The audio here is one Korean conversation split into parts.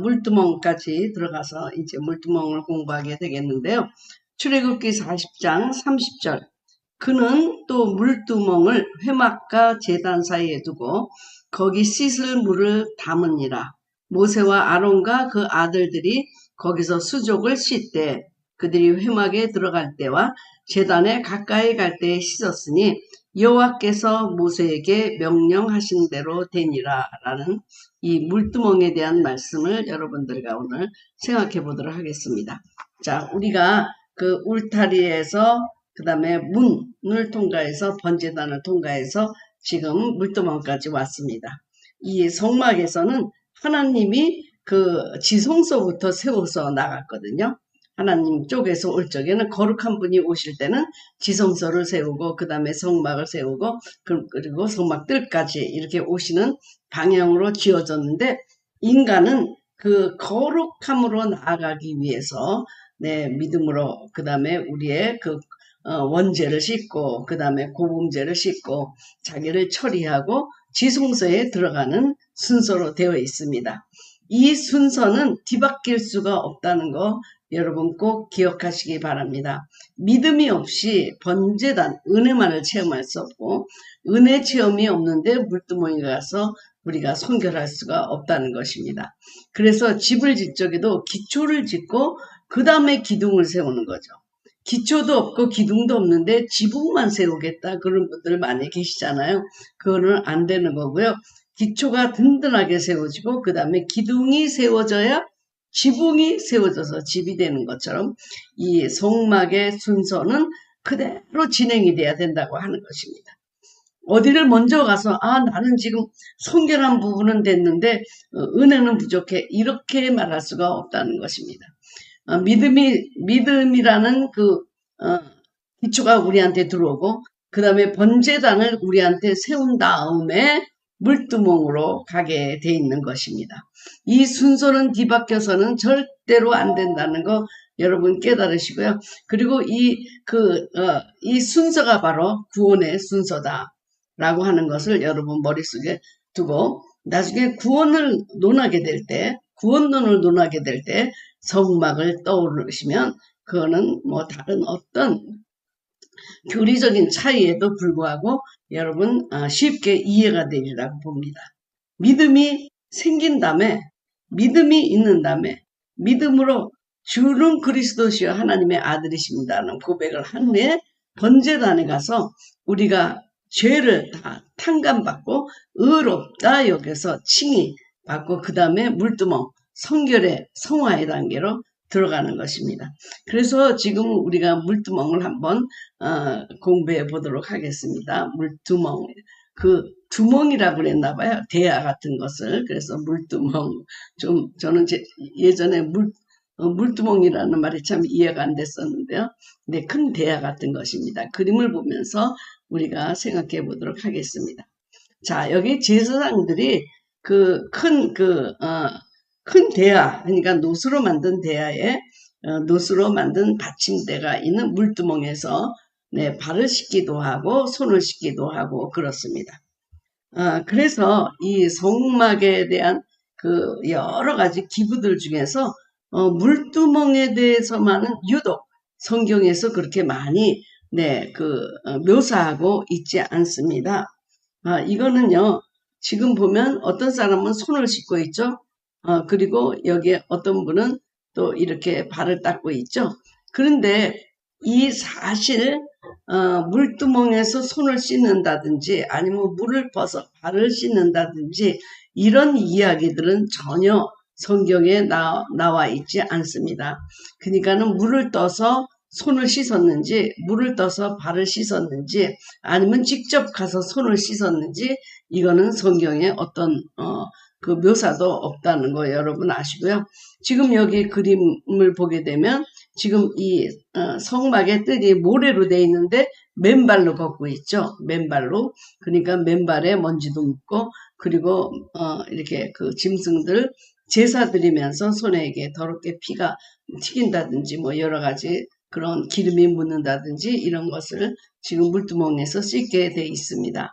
물두멍까지 들어가서 이제 물두멍을 공부하게 되겠는데요. 출애굽기 40장 30절. 그는 또 물두멍을 회막과 제단 사이에 두고 거기 씻을 물을 담으니라. 모세와 아론과 그 아들들이 거기서 수족을 씻되 그들이 회막에 들어갈 때와 제단에 가까이 갈 때에 씻었으니 여호와께서 모세에게 명령하신 대로 되니라 라는 이 물두멍에 대한 말씀을 여러분들과 오늘 생각해 보도록 하겠습니다. 자, 우리가 그 울타리에서 그 다음에 문을 통과해서 번제단을 통과해서 지금 물두멍까지 왔습니다. 이 성막에서는 하나님이 그 지성소부터 세워서 나갔거든요. 하나님 쪽에서 올 적에는 거룩한 분이 오실 때는 지성소를 세우고 그 다음에 성막을 세우고 그리고 성막들까지 이렇게 오시는 방향으로 지어졌는데 인간은 그 거룩함으로 나아가기 위해서 믿음으로 그 다음에 우리의 그 원죄를 씻고 그 다음에 고범죄를 씻고 자기를 처리하고 지성소에 들어가는 순서로 되어 있습니다. 이 순서는 뒤바뀔 수가 없다는 거 여러분 꼭 기억하시기 바랍니다. 믿음이 없이 번제단, 은혜만을 체험할 수 없고 은혜 체험이 없는데 물두멍에 가서 우리가 선결할 수가 없다는 것입니다. 그래서 집을 짓 적에도 기초를 짓고 그 다음에 기둥을 세우는 거죠. 기초도 없고 기둥도 없는데 지붕만 세우겠다 그런 분들 많이 계시잖아요. 그거는 안 되는 거고요. 기초가 든든하게 세워지고 그 다음에 기둥이 세워져야 지붕이 세워져서 집이 되는 것처럼 이 성막의 순서는 그대로 진행이 돼야 된다고 하는 것입니다. 어디를 먼저 가서 나는 지금 성결한 부분은 됐는데 은혜는 부족해 이렇게 말할 수가 없다는 것입니다. 믿음이라는 그 기초가 우리한테 들어오고 그 다음에 번제단을 우리한테 세운 다음에 물두멍으로 가게 돼 있는 것입니다. 이 순서는 뒤바뀌어서는 절대로 안 된다는 거 여러분 깨달으시고요. 그리고 이 순서가 바로 구원의 순서다라고 하는 것을 여러분 머릿속에 두고 나중에 구원을 논하게 될 때, 구원론을 논하게 될 때 성막을 떠오르시면 그거는 뭐 다른 어떤 교리적인 차이에도 불구하고 여러분 쉽게 이해가 되리라고 봅니다. 믿음이 생긴 다음에 믿음이 있는 다음에 믿음으로 주는 그리스도시여 하나님의 아들이십니다는 고백을 한 후에 번제단에 가서 우리가 죄를 다 탕감받고 의롭다 여겨서 칭의 받고 그 다음에 물두멍 성결의 성화의 단계로 들어가는 것입니다. 그래서 지금 우리가 물두멍을 한번 공부해 보도록 하겠습니다. 물두멍, 그 두멍이라고 그랬나 봐요. 대야 같은 것을. 그래서 물두멍. 저는 예전에 물두멍이라는 말이 참 이해가 안 됐었는데요. 네, 큰 대야 같은 것입니다. 그림을 보면서 우리가 생각해 보도록 하겠습니다. 자, 여기 제사장들이 큰 대야, 그러니까 노수로 만든 대야에 노수로 만든 받침대가 있는 물두멍에서 발을 씻기도 하고 손을 씻기도 하고 그렇습니다. 그래서 이 성막에 대한 그 여러 가지 기구들 중에서 물두멍에 대해서만은 유독 성경에서 그렇게 많이 묘사하고 있지 않습니다. 이거는요, 지금 보면 어떤 사람은 손을 씻고 있죠. 그리고 여기에 어떤 분은 또 이렇게 발을 닦고 있죠. 그런데 이 사실 물두멍에서 손을 씻는다든지 아니면 물을 퍼서 발을 씻는다든지 이런 이야기들은 전혀 성경에 나와 있지 않습니다. 그러니까는 물을 떠서 손을 씻었는지 물을 떠서 발을 씻었는지 아니면 직접 가서 손을 씻었는지 이거는 성경에 어떤 그 묘사도 없다는 거 여러분 아시고요. 지금 여기 그림을 보게 되면 지금 이 성막의 뜰이 모래로 되어 있는데 맨발로 걷고 있죠. 맨발로. 그러니까 맨발에 먼지도 묻고 그리고 이렇게 그 짐승들 제사 드리면서 손에 이게 더럽게 피가 튀긴다든지 뭐 여러 가지 그런 기름이 묻는다든지 이런 것을 지금 물두멍에서 씻게 돼 있습니다.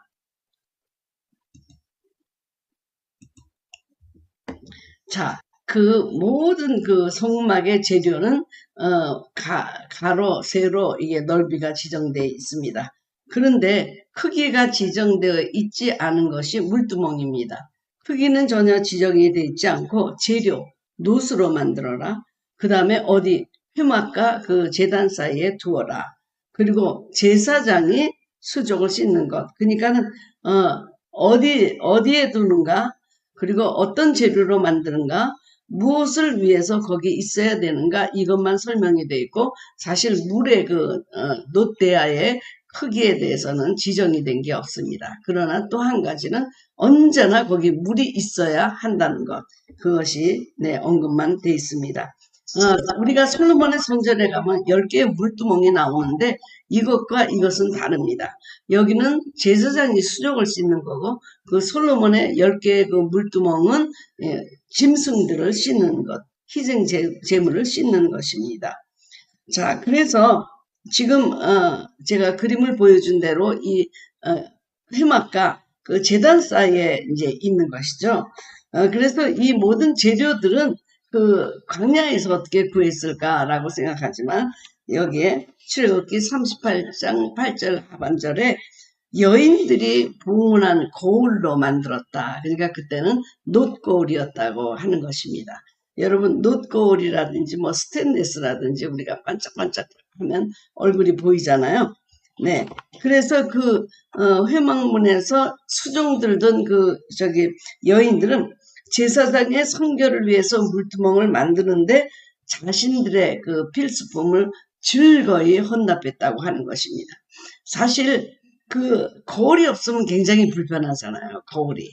자, 그 모든 그 성막의 재료는 가로, 세로 이게 넓이가 지정되어 있습니다. 그런데 크기가 지정되어 있지 않은 것이 물두멍입니다. 크기는 전혀 지정이 되어 있지 않고 재료, 놋으로 만들어라. 그 다음에 어디 회막과 그 제단 사이에 두어라. 그리고 제사장이 수족을 씻는 것. 그러니까는 어디에 두는가? 그리고 어떤 재료로 만드는가, 무엇을 위해서 거기 있어야 되는가, 이것만 설명이 되어 있고, 사실 물의 놋대야의 크기에 대해서는 지정이 된 게 없습니다. 그러나 또 한 가지는 언제나 거기 물이 있어야 한다는 것, 그것이 언급만 되어 있습니다. 우리가 솔로몬의 성전에 가면 10개의 물두멍이 나오는데 이것과 이것은 다릅니다. 여기는 제사장이 수족을 씻는 거고, 그 솔로몬의 10개의 그 물두멍은 짐승들을 씻는 것, 희생 제물을 씻는 것입니다. 자, 그래서 지금 제가 그림을 보여준 대로 이 회막과 그 제단 사이에 이제 있는 것이죠. 그래서 이 모든 재료들은 그 광야에서 어떻게 구했을까라고 생각하지만 여기에 출애굽기 38장 8절 하반절에 여인들이 봉헌한 거울로 만들었다. 그러니까 그때는 놋거울이었다고 하는 것입니다. 여러분 놋거울이라든지 뭐 스테인리스라든지 우리가 반짝반짝 하면 얼굴이 보이잖아요. 네, 그래서 그 회막문에서 수종 들던 그 여인들은 제사장의 성결을 위해서 물두멍을 만드는데 자신들의 그 필수품을 즐거이 헌납했다고 하는 것입니다. 사실 그 거울이 없으면 굉장히 불편하잖아요. 거울이.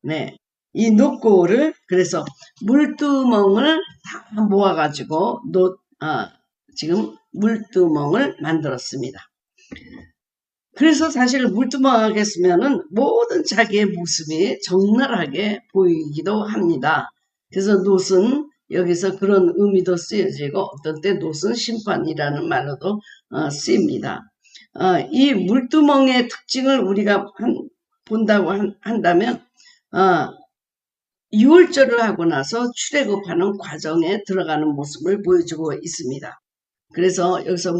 네. 이 놋거울을 그래서 물두멍을 다 모아가지고 지금 물두멍을 만들었습니다. 그래서 사실 물두멍하게 쓰면은 모든 자기의 모습이 적나라하게 보이기도 합니다. 그래서 놋은 여기서 그런 의미도 쓰여지고 어떤 때 놋은 심판이라는 말로도 쓰입니다. 이 물두멍의 특징을 우리가 본다고 한다면 6월절을 하고 나서 출애굽하는 과정에 들어가는 모습을 보여주고 있습니다. 그래서 여기서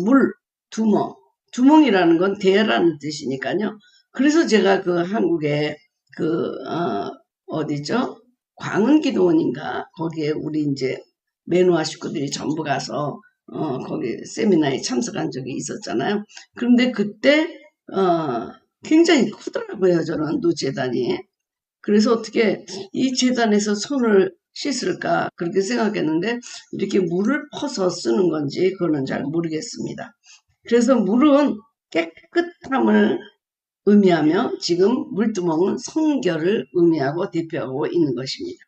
두멍이라는 건 대라는 뜻이니까요. 그래서 제가 그 한국에 어디죠? 광운기도원인가? 거기에 우리 이제 매누아 식구들이 전부 가서 거기 세미나에 참석한 적이 있었잖아요. 그런데 그때 굉장히 크더라고요. 저는 노재단이. 그래서 어떻게 이 재단에서 손을 씻을까 그렇게 생각했는데 이렇게 물을 퍼서 쓰는 건지 그거는 잘 모르겠습니다. 그래서 물은 깨끗함을 의미하며 지금 물두멍은 성결을 의미하고 대표하고 있는 것입니다.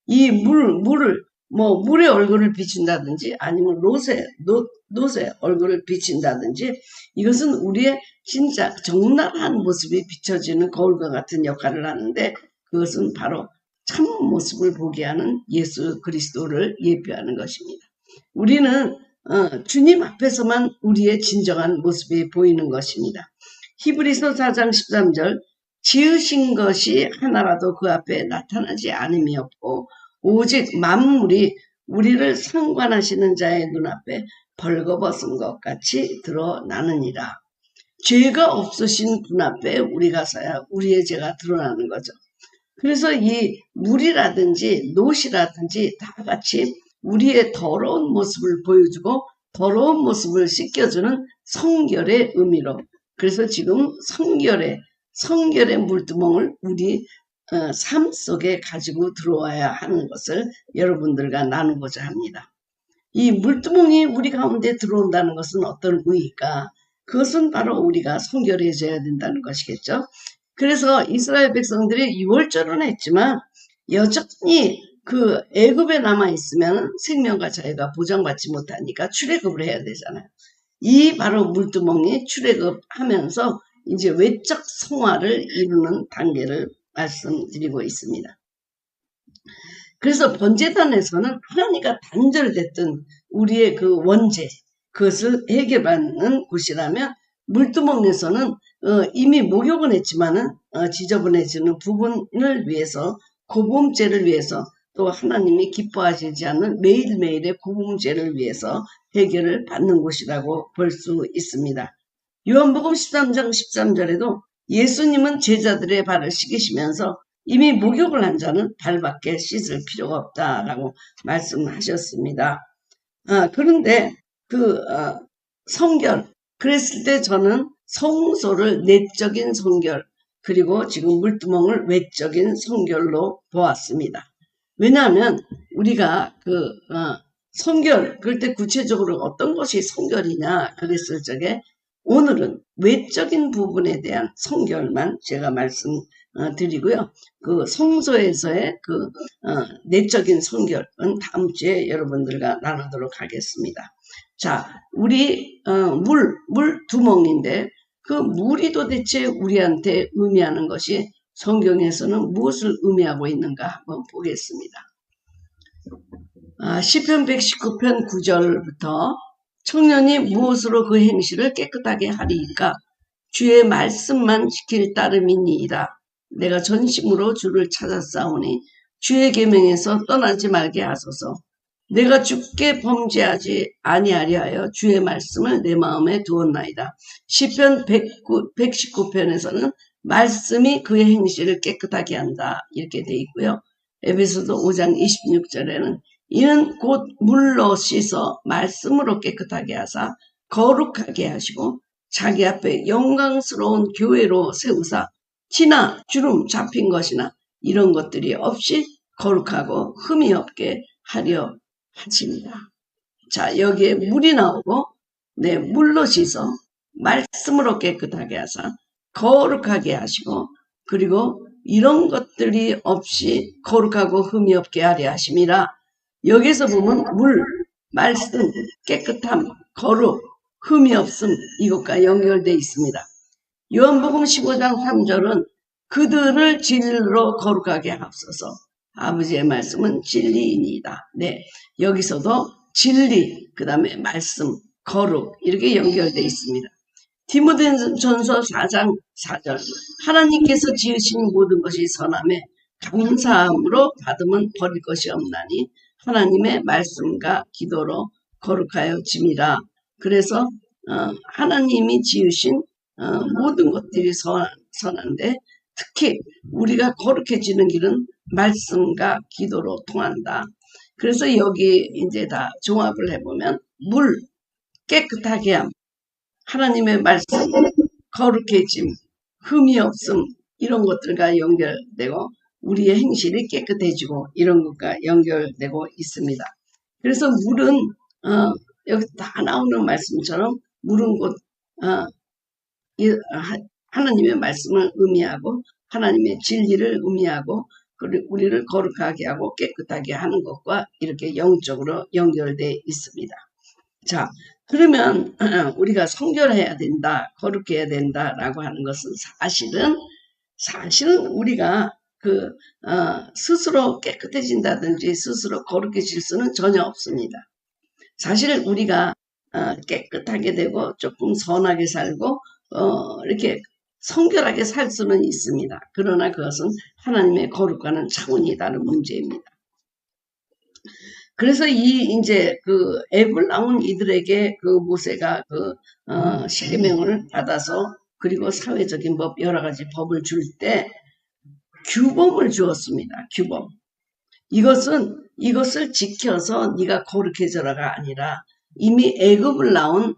이 물에 얼굴을 비춘다든지 아니면 놋에 얼굴을 비춘다든지 이것은 우리의 진짜 적나라한 모습이 비춰지는 거울과 같은 역할을 하는데 그것은 바로 참 모습을 보게 하는 예수 그리스도를 예표하는 것입니다. 우리는 주님 앞에서만 우리의 진정한 모습이 보이는 것입니다. 히브리서 4장 13절 지으신 것이 하나라도 그 앞에 나타나지 않음이 없고 오직 만물이 우리를 상관하시는 자의 눈앞에 벌거벗은 것 같이 드러나느니라. 죄가 없으신 분 앞에 우리가 서야 우리의 죄가 드러나는 거죠. 그래서 이 물이라든지 놋이라든지 다 같이 우리의 더러운 모습을 보여주고 더러운 모습을 씻겨주는 성결의 의미로 그래서 지금 성결의 물두멍을 우리 삶 속에 가지고 들어와야 하는 것을 여러분들과 나누고자 합니다. 이 물두멍이 우리 가운데 들어온다는 것은 어떤 의의일까? 그것은 바로 우리가 성결해져야 된다는 것이겠죠. 그래서 이스라엘 백성들이 6월절은 했지만 여전히 그 애굽에 남아있으면 생명과 자유가 보장받지 못하니까 출애굽을 해야 되잖아요. 이 바로 물두멍이 출애굽하면서 이제 외적 성화를 이루는 단계를 말씀드리고 있습니다. 그래서 번제단에서는 하나님과 단절됐던 우리의 그 원죄 그것을 해결받는 곳이라면 물두멍에서는 이미 목욕은 했지만은 지저분해지는 부분을 위해서 고범죄를 위해서 또 하나님이 기뻐하시지 않는 매일매일의 구분제를 위해서 해결을 받는 곳이라고 볼 수 있습니다. 요한복음 13장 13절에도 예수님은 제자들의 발을 씻기시면서 이미 목욕을 한 자는 발밖에 씻을 필요가 없다라고 말씀하셨습니다. 그런데 성결, 그랬을 때 저는 성소를 내적인 성결, 그리고 지금 물두멍을 외적인 성결로 보았습니다. 왜냐하면 우리가 성결, 그럴 때 구체적으로 어떤 것이 성결이냐 그랬을 적에 오늘은 외적인 부분에 대한 성결만 제가 말씀드리고요. 성소에서의 내적인 성결은 다음 주에 여러분들과 나누도록 하겠습니다. 자, 우리 물 두멍인데 그 물이 도대체 우리한테 의미하는 것이 성경에서는 무엇을 의미하고 있는가 한번 보겠습니다. 시편 119편 9절부터 청년이 무엇으로 그 행실을 깨끗하게 하리이까 주의 말씀만 지킬 따름이니이다. 내가 전심으로 주를 찾았사오니 주의 계명에서 떠나지 말게 하소서. 내가 주께 범죄하지 아니하려 하여 주의 말씀을 내 마음에 두었나이다. 시편 119편에서는 말씀이 그의 행실을 깨끗하게 한다 이렇게 돼 있고요. 에베소서 5장 26절에는 이는 곧 물로 씻어 말씀으로 깨끗하게 하사 거룩하게 하시고 자기 앞에 영광스러운 교회로 세우사 티나 주름 잡힌 것이나 이런 것들이 없이 거룩하고 흠이 없게 하려 하십니다. 자, 여기에 물이 나오고 물로 씻어 말씀으로 깨끗하게 하사 거룩하게 하시고 그리고 이런 것들이 없이 거룩하고 흠이 없게 하려 하심이라. 여기서 보면 물, 말씀, 깨끗함, 거룩, 흠이 없음 이것과 연결되어 있습니다. 요한복음 15장 3절은 그들을 진리로 거룩하게 하옵소서. 아버지의 말씀은 진리이니이다. 네, 여기서도 진리, 그 다음에 말씀, 거룩 이렇게 연결되어 있습니다. 디모데전서 4장 4절 하나님께서 지으신 모든 것이 선함에 감사함으로 받으면 버릴 것이 없나니 하나님의 말씀과 기도로 거룩하여 짐이라. 그래서 하나님이 지으신 모든 것들이 선한데 특히 우리가 거룩해지는 길은 말씀과 기도로 통한다. 그래서 여기 이제 다 종합을 해보면 물, 깨끗하게 함, 하나님의 말씀, 거룩해짐, 흠이 없음 이런 것들과 연결되고 우리의 행실이 깨끗해지고 이런 것과 연결되고 있습니다. 그래서 물은 여기 다 나오는 말씀처럼 물은 곧 하나님의 말씀을 의미하고 하나님의 진리를 의미하고 그리고 우리를 거룩하게 하고 깨끗하게 하는 것과 이렇게 영적으로 연결되어 있습니다. 자, 그러면 우리가 성결해야 된다, 거룩해야 된다라고 하는 것은 사실은 우리가 스스로 깨끗해진다든지 스스로 거룩해질 수는 전혀 없습니다. 사실 우리가 깨끗하게 되고 조금 선하게 살고 이렇게 성결하게 살 수는 있습니다. 그러나 그것은 하나님의 거룩과는 차원이 다른 문제입니다. 그래서 이제 애굽을 나온 이들에게 모세가 십계명을 받아서 그리고 사회적인 법 여러 가지 법을 줄 때 규범을 주었습니다. 규범. 이것을 지켜서 네가 거룩해져라가 아니라 이미 애굽을 나온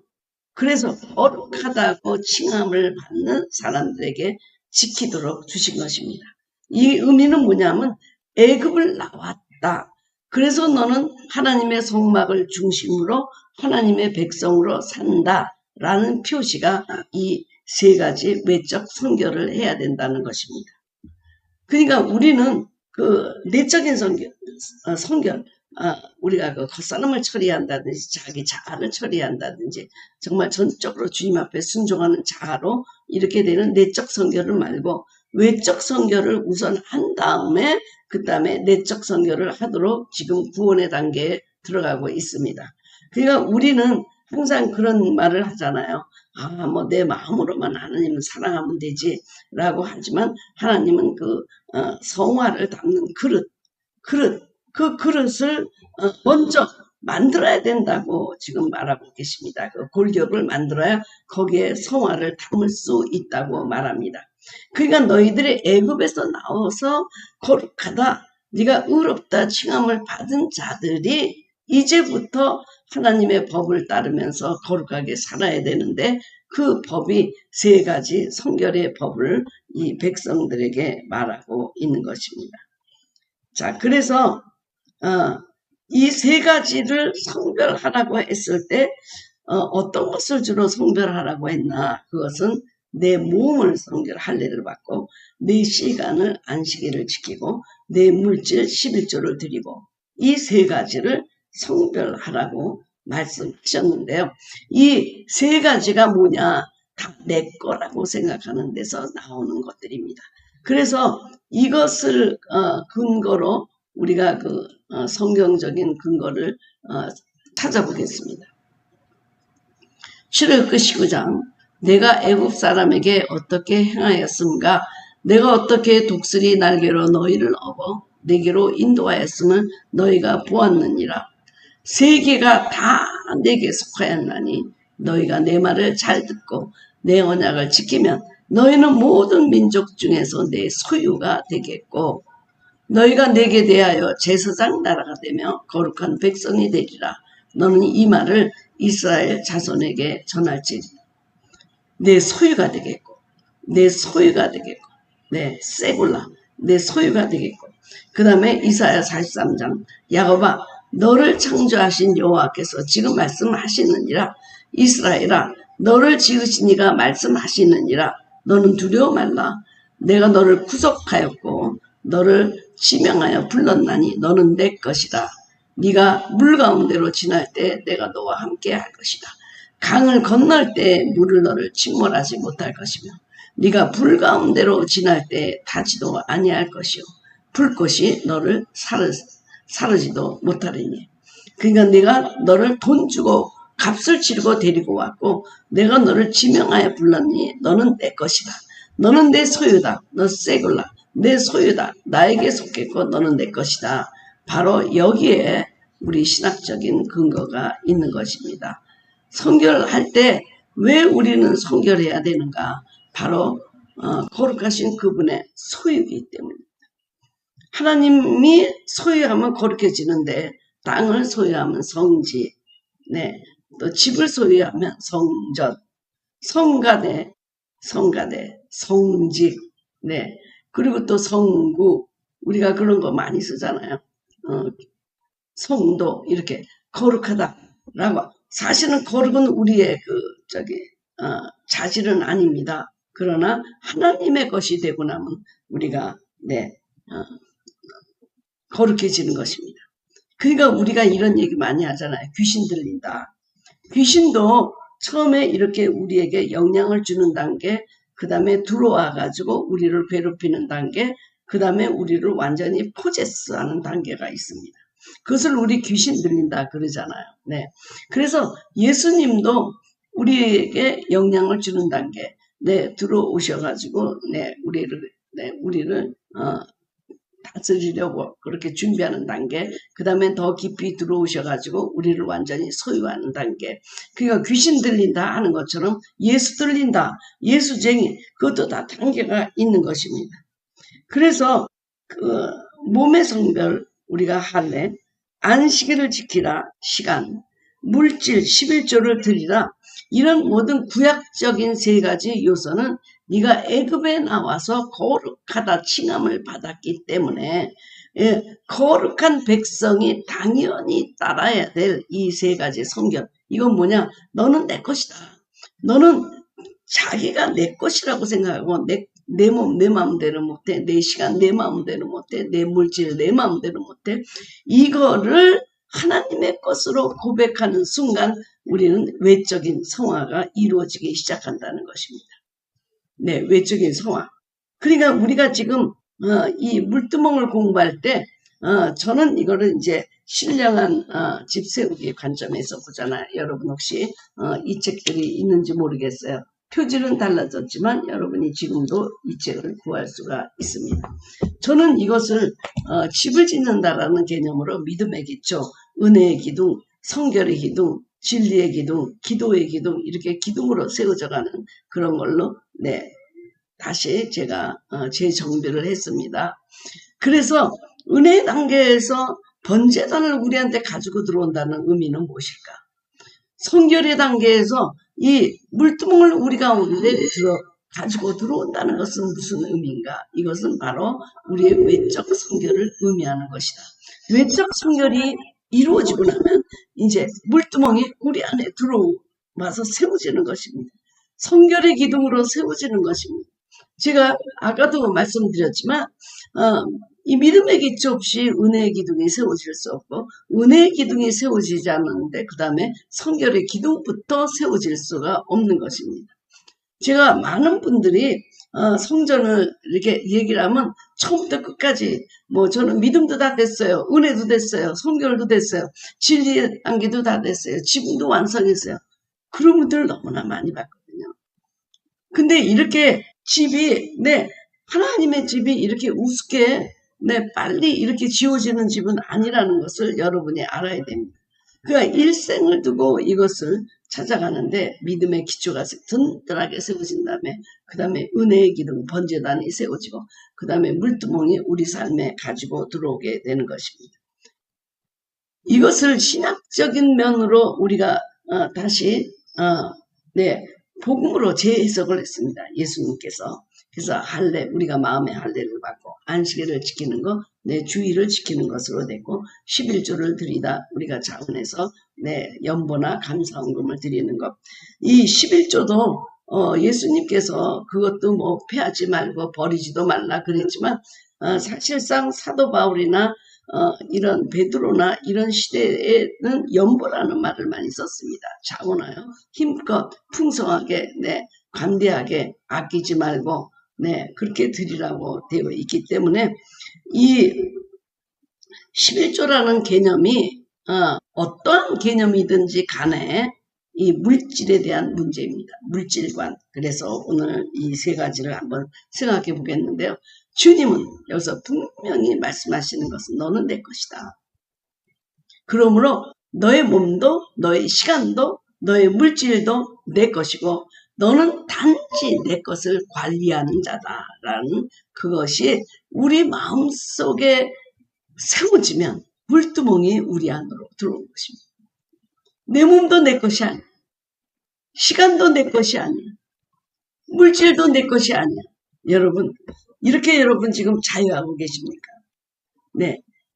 그래서 거룩하다고 칭함을 받는 사람들에게 지키도록 주신 것입니다. 이 의미는 뭐냐면 애굽을 나왔다. 그래서 너는 하나님의 성막을 중심으로 하나님의 백성으로 산다라는 표시가 이 세 가지 외적 성결을 해야 된다는 것입니다. 그러니까 우리는 내적인 성결, 우리가 겉사람을 처리한다든지 자기 자아를 처리한다든지 정말 전적으로 주님 앞에 순종하는 자아로 이렇게 되는 내적 성결을 말고 외적 성결을 우선 한 다음에 그 다음에 내적 성결을 하도록 지금 구원의 단계에 들어가고 있습니다. 그러니까 우리는 항상 그런 말을 하잖아요. 내 마음으로만 하나님을 사랑하면 되지 라고 하지만 하나님은 성화를 담는 그릇 그 그릇을 먼저 만들어야 된다고 지금 말하고 계십니다. 그 골격을 만들어야 거기에 성화를 담을 수 있다고 말합니다. 그러니까 너희들이 애굽에서 나와서 거룩하다, 네가 의롭다 칭함을 받은 자들이 이제부터 하나님의 법을 따르면서 거룩하게 살아야 되는데, 그 법이 세 가지 성결의 법을 이 백성들에게 말하고 있는 것입니다. 자, 그래서 이 세 가지를 성별하라고 했을 때 어떤 것을 주로 성별하라고 했나? 그것은 내 몸을 성결 할례를 받고, 내 시간을 안식일을 지키고, 내 물질 11조를 드리고, 이 세 가지를 성별하라고 말씀하셨는데요. 이 세 가지가 뭐냐? 다 내 거라고 생각하는 데서 나오는 것들입니다. 그래서 이것을 근거로 우리가 그 성경적인 근거를 찾아보겠습니다. 출애굽기 19장, 내가 애굽 사람에게 어떻게 행하였음가? 내가 어떻게 독수리 날개로 너희를 업어 내게로 인도하였음을 너희가 보았느니라. 세계가 다 내게 속하였나니 너희가 내 말을 잘 듣고 내 언약을 지키면 너희는 모든 민족 중에서 내 소유가 되겠고, 너희가 내게 대하여 제사장 나라가 되며 거룩한 백성이 되리라. 너는 이 말을 이스라엘 자손에게 전할지니 내 소유가 되겠고, 내 소유가 되겠고, 세골라, 내 소유가 되겠고. 그 다음에 이사야 43장, 야곱아, 너를 창조하신 여호와께서 지금 말씀하시느니라. 이스라엘아, 너를 지으신 이가 말씀하시느니라. 너는 두려워 말라. 내가 너를 구속하였고 너를 지명하여 불렀나니 너는 내 것이다. 네가 물 가운데로 지날 때 내가 너와 함께 할 것이다. 강을 건널 때 물을 너를 침몰하지 못할 것이며, 네가 불 가운데로 지날 때 타지도 아니할 것이요 불꽃이 너를 사르지도 못하리니. 그러니까 내가 너를 돈 주고 값을 치르고 데리고 왔고, 내가 너를 지명하여 불렀니 너는 내 것이다. 너는 내 소유다. 너 세굴라, 내 소유다. 나에게 속했고 너는 내 것이다. 바로 여기에 우리 신학적인 근거가 있는 것입니다. 성결할 때 왜 우리는 성결해야 되는가? 바로 거룩하신 그분의 소유이기 때문입니다. 하나님이 소유하면 거룩해지는데, 땅을 소유하면 성지, 또 집을 소유하면 성전, 성가대, 성직, 그리고 또 성구, 우리가 그런 거 많이 쓰잖아요. 성도, 이렇게 거룩하다라고. 사실은 거룩은 우리의 자질은 아닙니다. 그러나 하나님의 것이 되고 나면 우리가 거룩해지는 것입니다. 그러니까 우리가 이런 얘기 많이 하잖아요. 귀신 들린다. 귀신도 처음에 이렇게 우리에게 영향을 주는 단계, 그 다음에 들어와 가지고 우리를 괴롭히는 단계, 그 다음에 우리를 완전히 포제스하는 단계가 있습니다. 그것을 우리 귀신 들린다 그러잖아요. 그래서 예수님도 우리에게 영향을 주는 단계, 들어오셔가지고 우리를 다스리려고 그렇게 준비하는 단계, 그 다음에 더 깊이 들어오셔가지고 우리를 완전히 소유하는 단계. 그러니까 귀신 들린다 하는 것처럼 예수 들린다, 예수쟁이, 그것도 다 단계가 있는 것입니다. 그래서 그 몸의 성별 우리가 할례, 안식일을 지키라, 시간, 물질 11조를 드리라, 이런 모든 구약적인 세 가지 요소는 네가 애굽에 나와서 거룩하다 칭함을 받았기 때문에 거룩한 백성이 당연히 따라야 될 이 세 가지 성경. 이건 뭐냐? 너는 내 것이다. 너는 자기가 내 것이라고 생각하고 내 몸 내 마음대로 못해, 내 시간 내 마음대로 못해, 내 물질 내 마음대로 못해. 이거를 하나님의 것으로 고백하는 순간 우리는 외적인 성화가 이루어지기 시작한다는 것입니다. 외적인 성화. 그러니까 우리가 지금 이 물두멍을 공부할 때 저는 이거를 이제 신령한 집 세우기 관점에서 보잖아요. 여러분 혹시 이 책들이 있는지 모르겠어요. 표지는 달라졌지만 여러분이 지금도 이 책을 구할 수가 있습니다. 저는 이것을 집을 짓는다라는 개념으로 믿음의 기초, 은혜의 기둥, 성결의 기둥, 진리의 기둥, 기도의 기둥 이렇게 기둥으로 세워져가는 그런 걸로 다시 제가 재정비를 했습니다. 그래서 은혜의 단계에서 번제단을 우리한테 가지고 들어온다는 의미는 무엇일까? 성결의 단계에서 이 물두멍을 우리 가운데 가지고 들어온다는 것은 무슨 의미인가? 이것은 바로 우리의 외적 성결을 의미하는 것이다. 외적 성결이 이루어지고 나면 이제 물두멍이 우리 안에 들어와서 세워지는 것입니다. 성결의 기둥으로 세워지는 것입니다. 제가 아까도 말씀드렸지만 이 믿음의 기초 없이 은혜의 기둥이 세워질 수 없고 은혜의 기둥이 세워지지 않는데 그 다음에 성결의 기둥부터 세워질 수가 없는 것입니다. 제가 많은 분들이 성전을 이렇게 얘기를 하면 처음부터 끝까지 저는 믿음도 다 됐어요. 은혜도 됐어요. 성결도 됐어요. 진리의 단계도 다 됐어요. 지금도 완성했어요. 그런 분들을 너무나 많이 봤거든요. 근데 이렇게 집이 하나님의 집이 이렇게 우습게 빨리 이렇게 지어지는 집은 아니라는 것을 여러분이 알아야 됩니다. 그러니까 일생을 두고 이것을 찾아가는데 믿음의 기초가 든든하게 세워진 다음에 그 다음에 은혜의 기둥 번제단이 세워지고 그 다음에 물두멍이 우리 삶에 가지고 들어오게 되는 것입니다. 이것을 신학적인 면으로 우리가 다시 복음으로 재해석을 했습니다. 예수님께서. 그래서 우리가 마음의 할례를 받고 안식일을 지키는 것, 주의를 지키는 것으로 됐고 11조를 드리다 우리가 자원해서 연보나 감사헌금을 드리는 것. 이 11조도 예수님께서 그것도 패하지 말고 버리지도 말라 그랬지만 사실상 사도 바울이나 이런 베드로나 이런 시대에는 연보라는 말을 많이 썼습니다. 자원하여 힘껏 풍성하게 관대하게 아끼지 말고 그렇게 드리라고 되어 있기 때문에 이 11조라는 개념이 어떠한 개념이든지 간에 이 물질에 대한 문제입니다. 물질관. 그래서 오늘 이 세 가지를 한번 생각해 보겠는데요. 주님은 여기서 분명히 말씀하시는 것은 너는 내 것이다. 그러므로 너의 몸도 너의 시간도 너의 물질도 내 것이고 너는 단지 내 것을 관리하는 자다라는 그것이 우리 마음속에 세워지면 물두멍이 우리 안으로 들어오는 것입니다. 내 몸도 내 것이 아니야. 시간도 내 것이 아니야. 물질도 내 것이 아니야. 여러분, 이렇게 여러분 지금 자유하고 계십니까?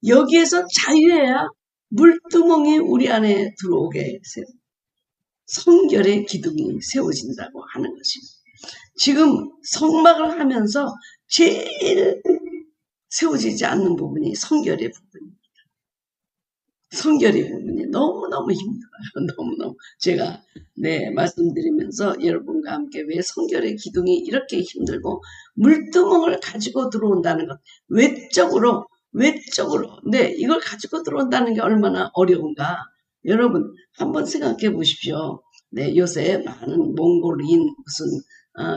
여기에서 자유해야 물두멍이 우리 안에 들어오게 해요. 성결의 기둥이 세워진다고 하는 것입니다. 지금 성막을 하면서 제일 세워지지 않는 부분이 성결의 부분입니다. 성결의 부분이 너무너무 힘들어요. 너무너무 제가 말씀드리면서 여러분과 함께 왜 성결의 기둥이 이렇게 힘들고 물두멍을 가지고 들어온다는 것 외적으로 이걸 가지고 들어온다는 게 얼마나 어려운가. 여러분 한번 생각해 보십시오. 요새 많은 몽골인 무슨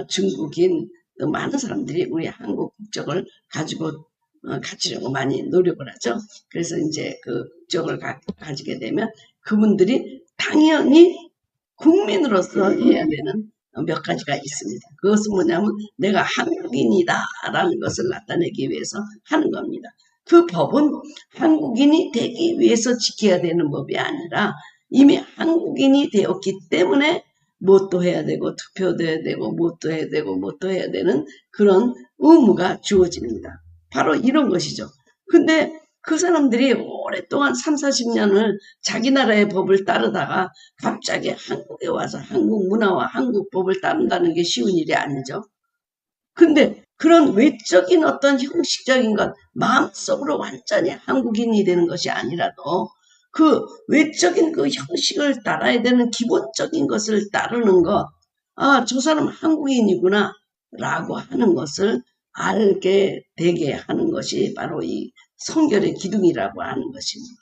중국인 또 많은 사람들이 우리 한국 국적을 가지려고 많이 노력을 하죠. 그래서 이제 그 국적을 가지게 되면 그분들이 당연히 국민으로서 해야 되는 몇 가지가 있습니다. 그것은 뭐냐면 내가 한국인이다 라는 것을 나타내기 위해서 하는 겁니다. 그 법은 한국인이 되기 위해서 지켜야 되는 법이 아니라 이미 한국인이 되었기 때문에 무엇도 해야 되고 투표도 해야 되고 무엇도 해야 되고 무엇도 해야 되는 그런 의무가 주어집니다. 바로 이런 것이죠. 근데 그 사람들이 오랫동안 30-40년을 자기 나라의 법을 따르다가 갑자기 한국에 와서 한국 문화와 한국 법을 따른다는 게 쉬운 일이 아니죠. 근데 그런 외적인 어떤 형식적인 것, 마음속으로 완전히 한국인이 되는 것이 아니라도 그 외적인 그 형식을 따라야 되는 기본적인 것을 따르는 것, 저 사람 한국인이구나 라고 하는 것을 알게 되게 하는 것이 바로 이 성결의 기둥이라고 하는 것입니다.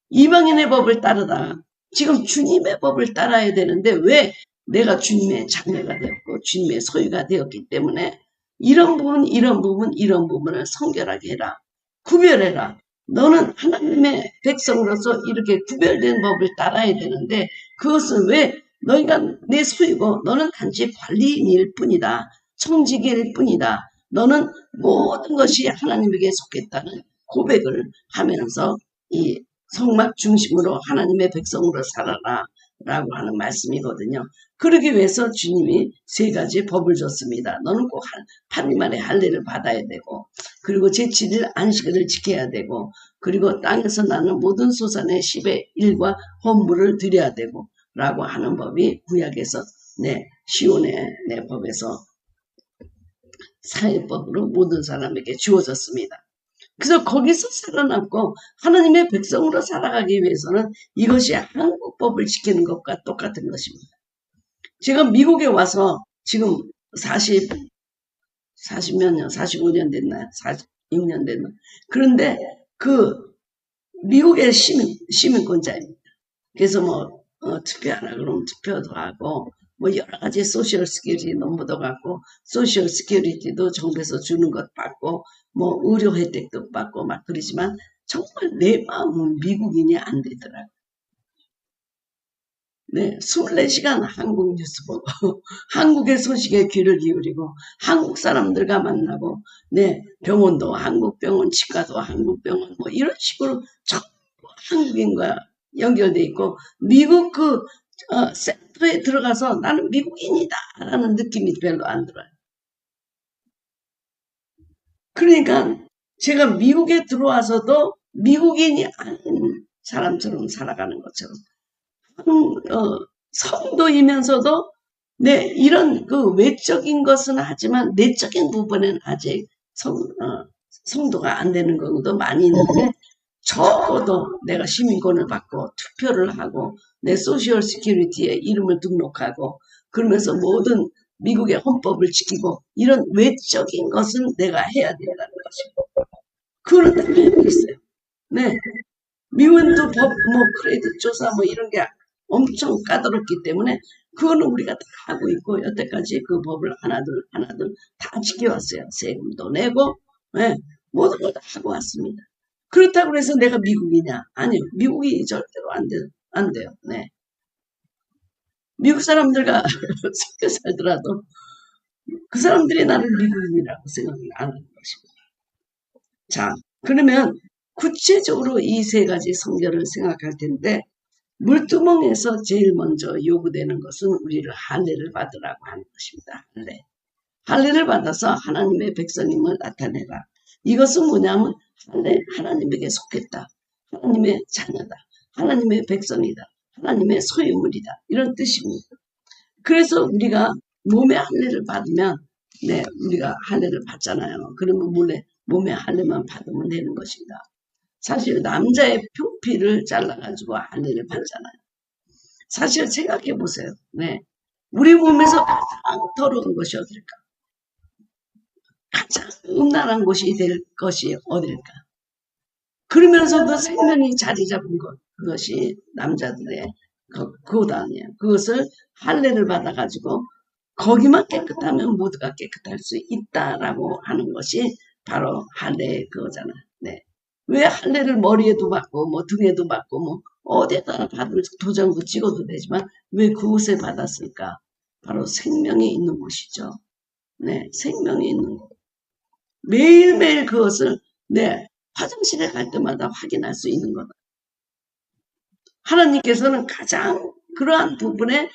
이방인의 법을 따르다가 지금 주님의 법을 따라야 되는데 왜 내가 주님의 자녀가 되었고 주님의 소유가 되었기 때문에 이런 부분을 성결하게 해라. 구별해라. 너는 하나님의 백성으로서 이렇게 구별된 법을 따라야 되는데 그것은 왜 너희가 내 소유고 너는 단지 관리인일 뿐이다. 청지기일 뿐이다. 너는 모든 것이 하나님에게 속했다는 고백을 하면서 이 성막 중심으로 하나님의 백성으로 살아라 라고 하는 말씀이거든요. 그러기 위해서 주님이 세 가지 법을 줬습니다. 너는 꼭 하나님만의 할례를 받아야 되고 그리고 제7일 안식일을 지켜야 되고 그리고 땅에서 나는 모든 소산의 10의 1과 헌물을 드려야 되고 라고 하는 법이 구약에서 시온의 법에서 사회법으로 모든 사람에게 주어졌습니다. 그래서 거기서 살아남고 하나님의 백성으로 살아가기 위해서는 이것이 한국법을 지키는 것과 똑같은 것입니다. 제가 미국에 와서 지금 40몇 년, 45년 됐나, 46년 됐나. 그런데 미국의 시민권자입니다. 그래서 투표하라 그러면 투표도 하고, 여러 가지 소셜 스큐리티 넘버도 갖고, 소셜 스큐리티도 정부에서 주는 것 받고, 의료 혜택도 받고 막 그러지만, 정말 내 마음은 미국인이 안 되더라고요. 24시간 한국 뉴스 보고 한국의 소식에 귀를 기울이고 한국 사람들과 만나고 병원도 한국 병원, 치과도 한국 병원 이런 식으로 전부 한국인과 연결돼 있고 미국 센터에 들어가서 나는 미국인이다 라는 느낌이 별로 안 들어요. 그러니까 제가 미국에 들어와서도 미국인이 아닌 사람처럼 살아가는 것처럼 성도이면서도 이런 외적인 것은 하지만 내적인 부분은 아직 성도가 안 되는 경우도 많이 있는데 적어도 내가 시민권을 받고 투표를 하고 내 소셜 시큐리티에 이름을 등록하고 그러면서 모든 미국의 헌법을 지키고 이런 외적인 것은 내가 해야 된다는 것이고 그거는 다 알고 있어요. 미국은 또 법, 크레딧 조사 이런 게 엄청 까다롭기 때문에 그거는 우리가 다 하고 있고 여태까지 그 법을 하나둘 다 지켜왔어요. 세금도 내고 모든 걸 다 하고 왔습니다. 그렇다고 해서 내가 미국이냐? 아니요. 미국이 절대로 안 돼요. 미국 사람들과 섞여 살더라도 그 사람들이 나를 미국인이라고 생각을 안 하는 것입니다. 자, 그러면 구체적으로 이 세 가지 성결을 생각할 텐데 물두멍에서 제일 먼저 요구되는 것은 우리를 할례를 받으라고 하는 것입니다. 할례를 받아서 하나님의 백성임을 나타내라. 이것은 뭐냐면 하나님에게 속했다. 하나님의 자녀다. 하나님의 백성이다. 하나님의 소유물이다. 이런 뜻입니다. 그래서 우리가 몸의 할례를 받으면 우리가 할례를 받잖아요. 그러면 몸의 할례만 받으면 되는 것입니다. 사실 남자의 표피를 잘라가지고 할례를 받잖아요. 사실 생각해 보세요. 우리 몸에서 가장 더러운 것이 어딜까? 가장 음란한 곳이 될 것이 어딜까? 그러면서도 생명이 자리 잡은 그것이 남자들의 그것 아니에요. 그것을 할례를 받아가지고 거기만 깨끗하면 모두가 깨끗할 수 있다라고 하는 것이 바로 할례의 그거잖아요. 왜 할례를 머리에도 받고 등에도 받고 어디에다 받을 도장도 찍어도 되지만 왜 그곳에 받았을까? 바로 생명이 있는 곳이죠. 생명이 있는 곳. 매일매일 그것을 화장실에 갈 때마다 확인할 수 있는 거다. 하나님께서는 가장 그러한 부분에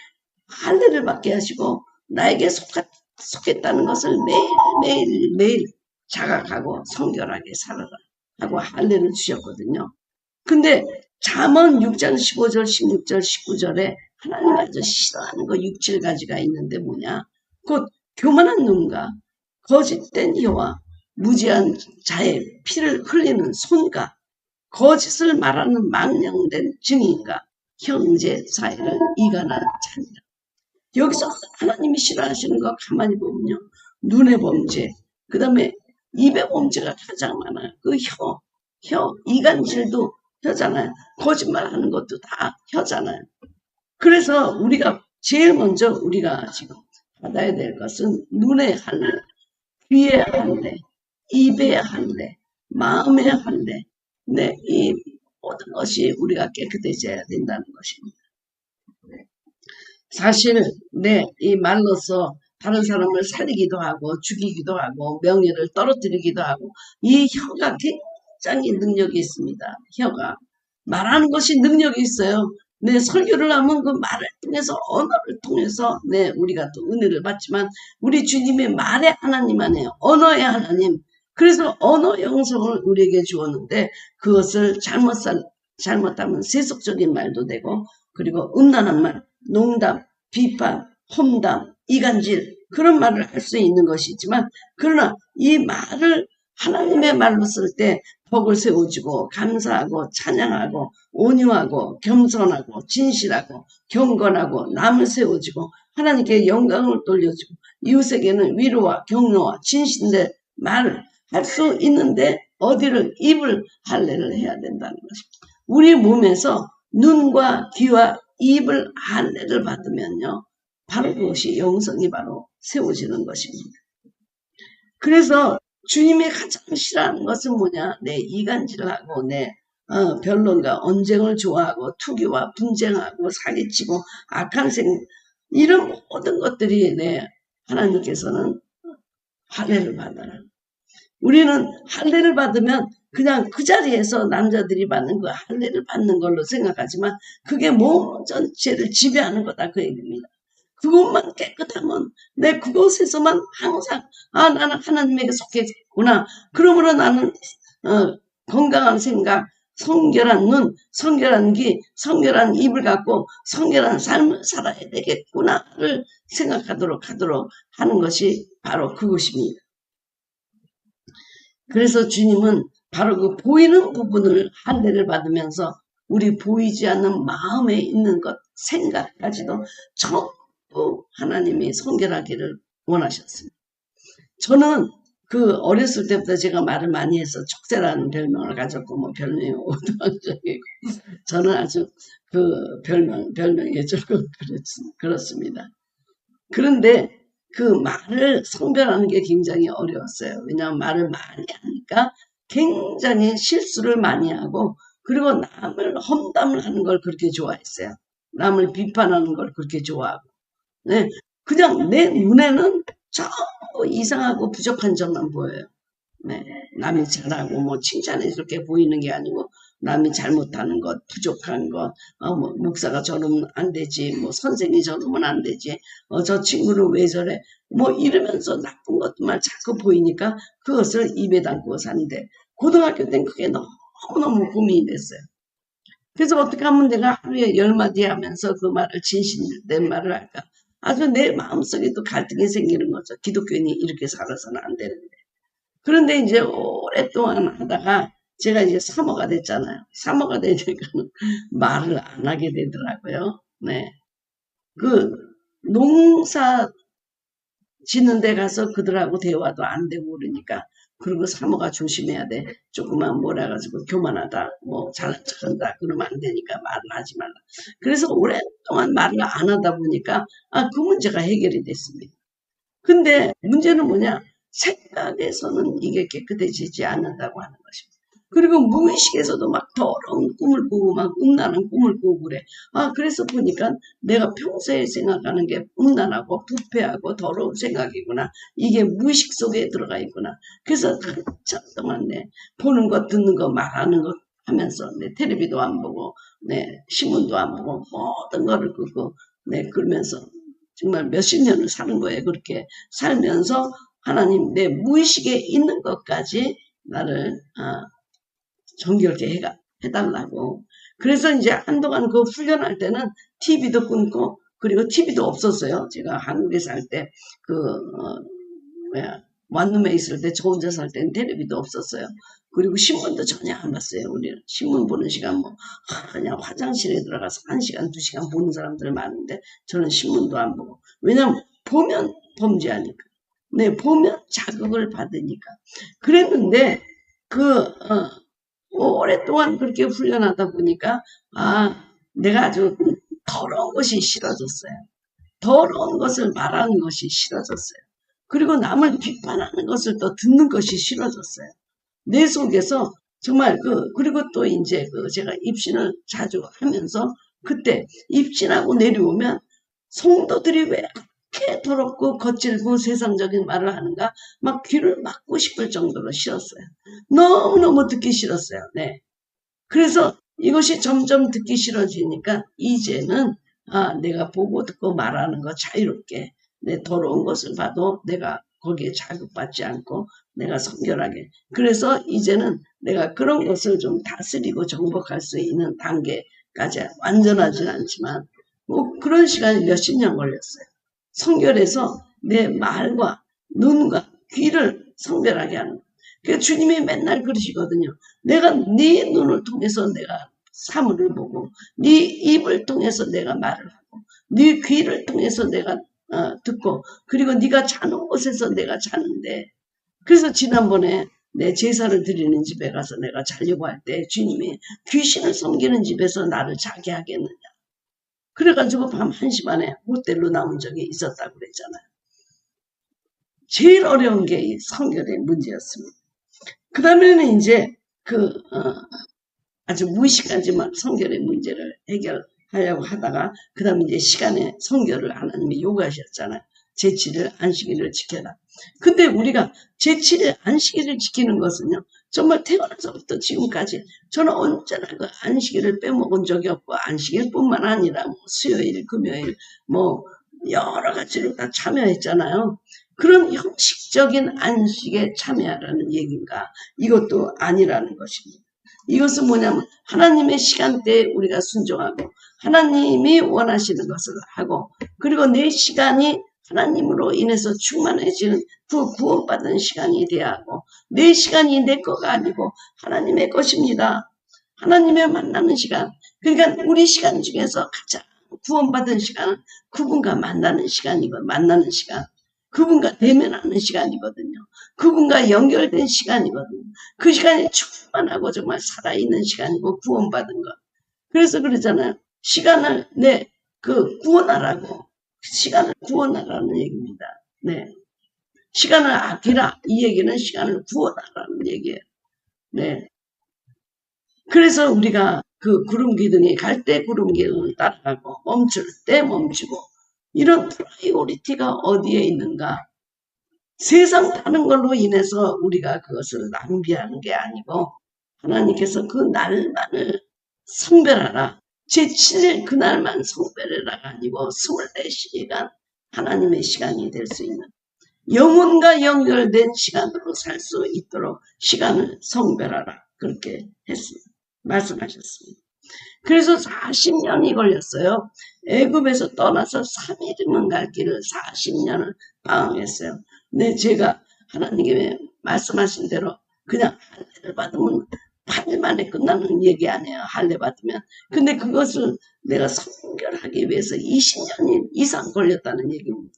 할례를 받게 하시고 나에게 속했다는 것을 매일 자각하고 성결하게 살아라 하고 할례를 주셨거든요. 근데 잠언 6장 15절 16절 19절에 하나님 아주 싫어하는 거 6, 7가지가 있는데 뭐냐? 곧 교만한 눈과 거짓된 이와 무지한 자의 피를 흘리는 손과 거짓을 말하는 망령된 증인과 형제 사이를 이간하는 자입니다. 여기서 하나님이 싫어하시는 거 가만히 보면요. 눈의 범죄, 그 다음에 입의 범죄가 가장 많아요. 그 혀, 이간질도 혀잖아요. 거짓말하는 것도 다 혀잖아요. 그래서 우리가 제일 먼저 우리가 지금 받아야 될 것은 눈의 할례, 귀의 할례, 입의 할례, 마음의 할례. 네, 이 모든 것이 우리가 깨끗해져야 된다는 것입니다. 사실 이 말로서 다른 사람을 살리기도 하고 죽이기도 하고 명예를 떨어뜨리기도 하고 이 혀가 굉장히 능력이 있습니다. 혀가 말하는 것이 능력이 있어요. 네, 설교를 하면 그 말을 통해서 언어를 통해서 우리가 또 은혜를 받지만 우리 주님의 말의 하나님 안에요. 언어의 하나님. 그래서 언어 영성을 우리에게 주었는데 그것을 잘못하면 세속적인 말도 되고 그리고 음란한 말, 농담, 비판, 험담, 이간질 그런 말을 할 수 있는 것이지만 그러나 이 말을 하나님의 말로 쓸 때 덕을 세워주고 감사하고 찬양하고 온유하고 겸손하고 진실하고 경건하고 남을 세워주고 하나님께 영광을 돌려주고 이웃에게는 위로와 격려와 진실의 말을 할 수 있는데 어디를 입을 할례를 해야 된다는 것입니다. 우리 몸에서 눈과 귀와 입을 할례를 받으면요. 바로 그것이 영성이 바로 세워지는 것입니다. 그래서 주님이 가장 싫어하는 것은 뭐냐? 내 이간질하고 내 변론과 언쟁을 좋아하고 투기와 분쟁하고 사기치고 악한 생각 이런 모든 것들이 하나님께서는 할례를 받아라. 우리는 할례를 받으면 그냥 그 자리에서 남자들이 받는 그 할례를 받는 걸로 생각하지만 그게 몸 전체를 지배하는 거다 그 얘기입니다. 그것만 깨끗하면 그곳에서만 항상 나는 하나님에게 속했구나. 그러므로 나는 건강한 생각, 성결한 눈, 성결한 귀, 성결한 입을 갖고 성결한 삶을 살아야 되겠구나를 생각하도록 하는 것이 바로 그것입니다. 그래서 주님은 바로 그 보이는 부분을 할례를 받으면서 우리 보이지 않는 마음에 있는 것, 생각까지도 전부 하나님이 성결하기를 원하셨습니다. 저는 그 어렸을 때부터 제가 말을 많이 해서 촉새라는 별명을 가졌고 뭐 별명이 오두방정이고 저는 아주 그 별명에 조금 그렇습니다. 그런데 그 말을 성별하는 게 굉장히 어려웠어요. 왜냐하면 말을 많이 하니까 굉장히 실수를 많이 하고 그리고 남을 험담을 하는 걸 그렇게 좋아했어요. 남을 비판하는 걸 그렇게 좋아하고 그냥 내 눈에는 전부 이상하고 부족한 점만 보여요. 남이 잘하고 뭐 칭찬해 줄게 보이는 게 아니고 남이 잘못하는 것, 부족한 것, 뭐 목사가 저러면 안 되지, 뭐 선생이 저러면 안 되지, 저 친구는 왜 저래, 뭐 이러면서 나쁜 것만 자꾸 보이니까 그것을 입에 담고 사는데 고등학교 때는 그게 너무너무 고민이 됐어요. 그래서 어떻게 하면 내가 하루에 10마디 하면서 그 말을 진실된 말을 할까? 아주 내 마음속에도 갈등이 생기는 거죠. 기독교인이 이렇게 살아서는 안 되는데. 그런데 이제 오랫동안 하다가 제가 이제 사모가 됐잖아요. 사모가 되니까는 말을 안 하게 되더라고요. 그 농사 짓는 데 가서 그들하고 대화도 안 되고 그러니까 그리고 사모가 조심해야 돼. 조금만 몰아가지고 교만하다, 뭐 잘난 척한다 그러면 안 되니까 말을 하지 말라. 그래서 오랫동안 말을 안 하다 보니까 그 문제가 해결이 됐습니다. 근데 문제는 뭐냐? 생각에서는 이게 깨끗해지지 않는다고 하는 것입니다. 그리고 무의식에서도 막 더러운 꿈을 꾸고 막 음란한 꿈을 꾸고 그래. 그래서 보니까 내가 평소에 생각하는 게 음란하고 부패하고 더러운 생각이구나. 이게 무의식 속에 들어가 있구나. 그래서 한참 동안 보는 것, 듣는 것, 말하는 것 하면서 텔레비도 안 보고 신문도 안 보고 모든 거를 끄고 그러면서 정말 몇십 년을 사는 거예요. 그렇게 살면서 하나님 내 무의식에 있는 것까지 나를 정결케 해달라고. 그래서 이제 한동안 그 훈련할 때는 TV도 끊고 그리고 TV도 없었어요. 제가 한국에 살 때 원룸에 있을 때 저 혼자 살 때는 텔레비도 없었어요. 그리고 신문도 전혀 안 봤어요. 우리는 신문 보는 시간 그냥 화장실에 들어가서 1시간, 2시간 보는 사람들 많은데 저는 신문도 안 보고. 왜냐면 보면 범죄하니까. 보면 자극을 받으니까. 그랬는데 오랫동안 그렇게 훈련하다 보니까 내가 아주 더러운 것이 싫어졌어요. 더러운 것을 말하는 것이 싫어졌어요. 그리고 남을 비판하는 것을 또 듣는 것이 싫어졌어요. 내 속에서 정말 그리고 또 이제 제가 입신을 자주 하면서 그때 입신하고 내려오면 성도들이 왜 이렇게 더럽고 거칠고 세상적인 말을 하는가 막 귀를 막고 싶을 정도로 싫었어요. 너무너무 듣기 싫었어요. 네. 그래서 이것이 점점 듣기 싫어지니까 이제는 내가 보고 듣고 말하는 거 자유롭게 내 더러운 것을 봐도 내가 거기에 자극받지 않고 내가 성결하게 그래서 이제는 내가 그런 것을 좀 다스리고 정복할 수 있는 단계까지 완전하진 않지만 뭐 그런 시간이 몇십 년 걸렸어요. 성결해서 내 말과 눈과 귀를 성별하게 하는 거예요. 그러니까 주님이 맨날 그러시거든요. 내가 네 눈을 통해서 내가 사물을 보고 네 입을 통해서 내가 말을 하고 네 귀를 통해서 내가 듣고 그리고 네가 자는 곳에서 내가 자는데 그래서 지난번에 내 제사를 드리는 집에 가서 내가 자려고 할 때 주님이 귀신을 섬기는 집에서 나를 자게 하겠느냐 그래가지고 밤 1시 반에 호텔로 나온 적이 있었다고 그랬잖아요. 제일 어려운 게 이 성결의 문제였습니다. 그 다음에는 이제 아주 무의식하지만 성결의 문제를 해결하려고 하다가 그 다음에 이제 시간에 성결을 하나님이 요구하셨잖아요. 제7일 안식일을 지켜라. 근데 우리가 제7일 안식일을 지키는 것은요. 정말 태어나서부터 지금까지 저는 언제나 그 안식일을 빼먹은 적이 없고 안식일뿐만 아니라 뭐 수요일, 금요일 뭐 여러 가지로 다 참여했잖아요. 그런 형식적인 안식에 참여하라는 얘기인가? 이것도 아니라는 것입니다. 이것은 뭐냐면 하나님의 시간대에 우리가 순종하고 하나님이 원하시는 것을 하고 그리고 내 시간이 하나님으로 인해서 충만해지는 그 구원받은 시간이 돼야 하고 내 시간이 내 거가 아니고 하나님의 것입니다. 하나님의 만나는 시간 그러니까 우리 시간 중에서 가장 구원받은 시간은 그분과 만나는 시간이고 만나는 시간 그분과 대면하는 시간이거든요. 그분과 연결된 시간이거든요. 그 시간이 충만하고 정말 살아있는 시간이고 구원받은 것. 그래서 그러잖아요. 시간을 구원하라고. 시간을 구원하라는 얘기입니다. 네. 시간을 아끼라. 이 얘기는 시간을 구원하라는 얘기예요. 네. 그래서 우리가 그 구름 기둥이 갈 때 구름 기둥을 따라가고 멈출 때 멈추고 이런 프라이오리티가 어디에 있는가? 세상 타는 걸로 인해서 우리가 그것을 낭비하는 게 아니고 하나님께서 그 날만을 성별하라. 제7일 그날만 성별해라가 아니고 24시간 하나님의 시간이 될 수 있는 영혼과 연결된 시간으로 살 수 있도록 시간을 성별하라. 그렇게 했습니다. 말씀하셨습니다. 그래서 40년이 걸렸어요. 애굽에서 떠나서 3일이면 갈 길을 40년을 방황했어요. 근데 제가 하나님께 말씀하신 대로 그냥 할례를 받으면 8일 만에 끝나는 얘기 아니에요. 할례 받으면. 근데 그것을 내가 성결하기 위해서 20년 이상 걸렸다는 얘기입니다.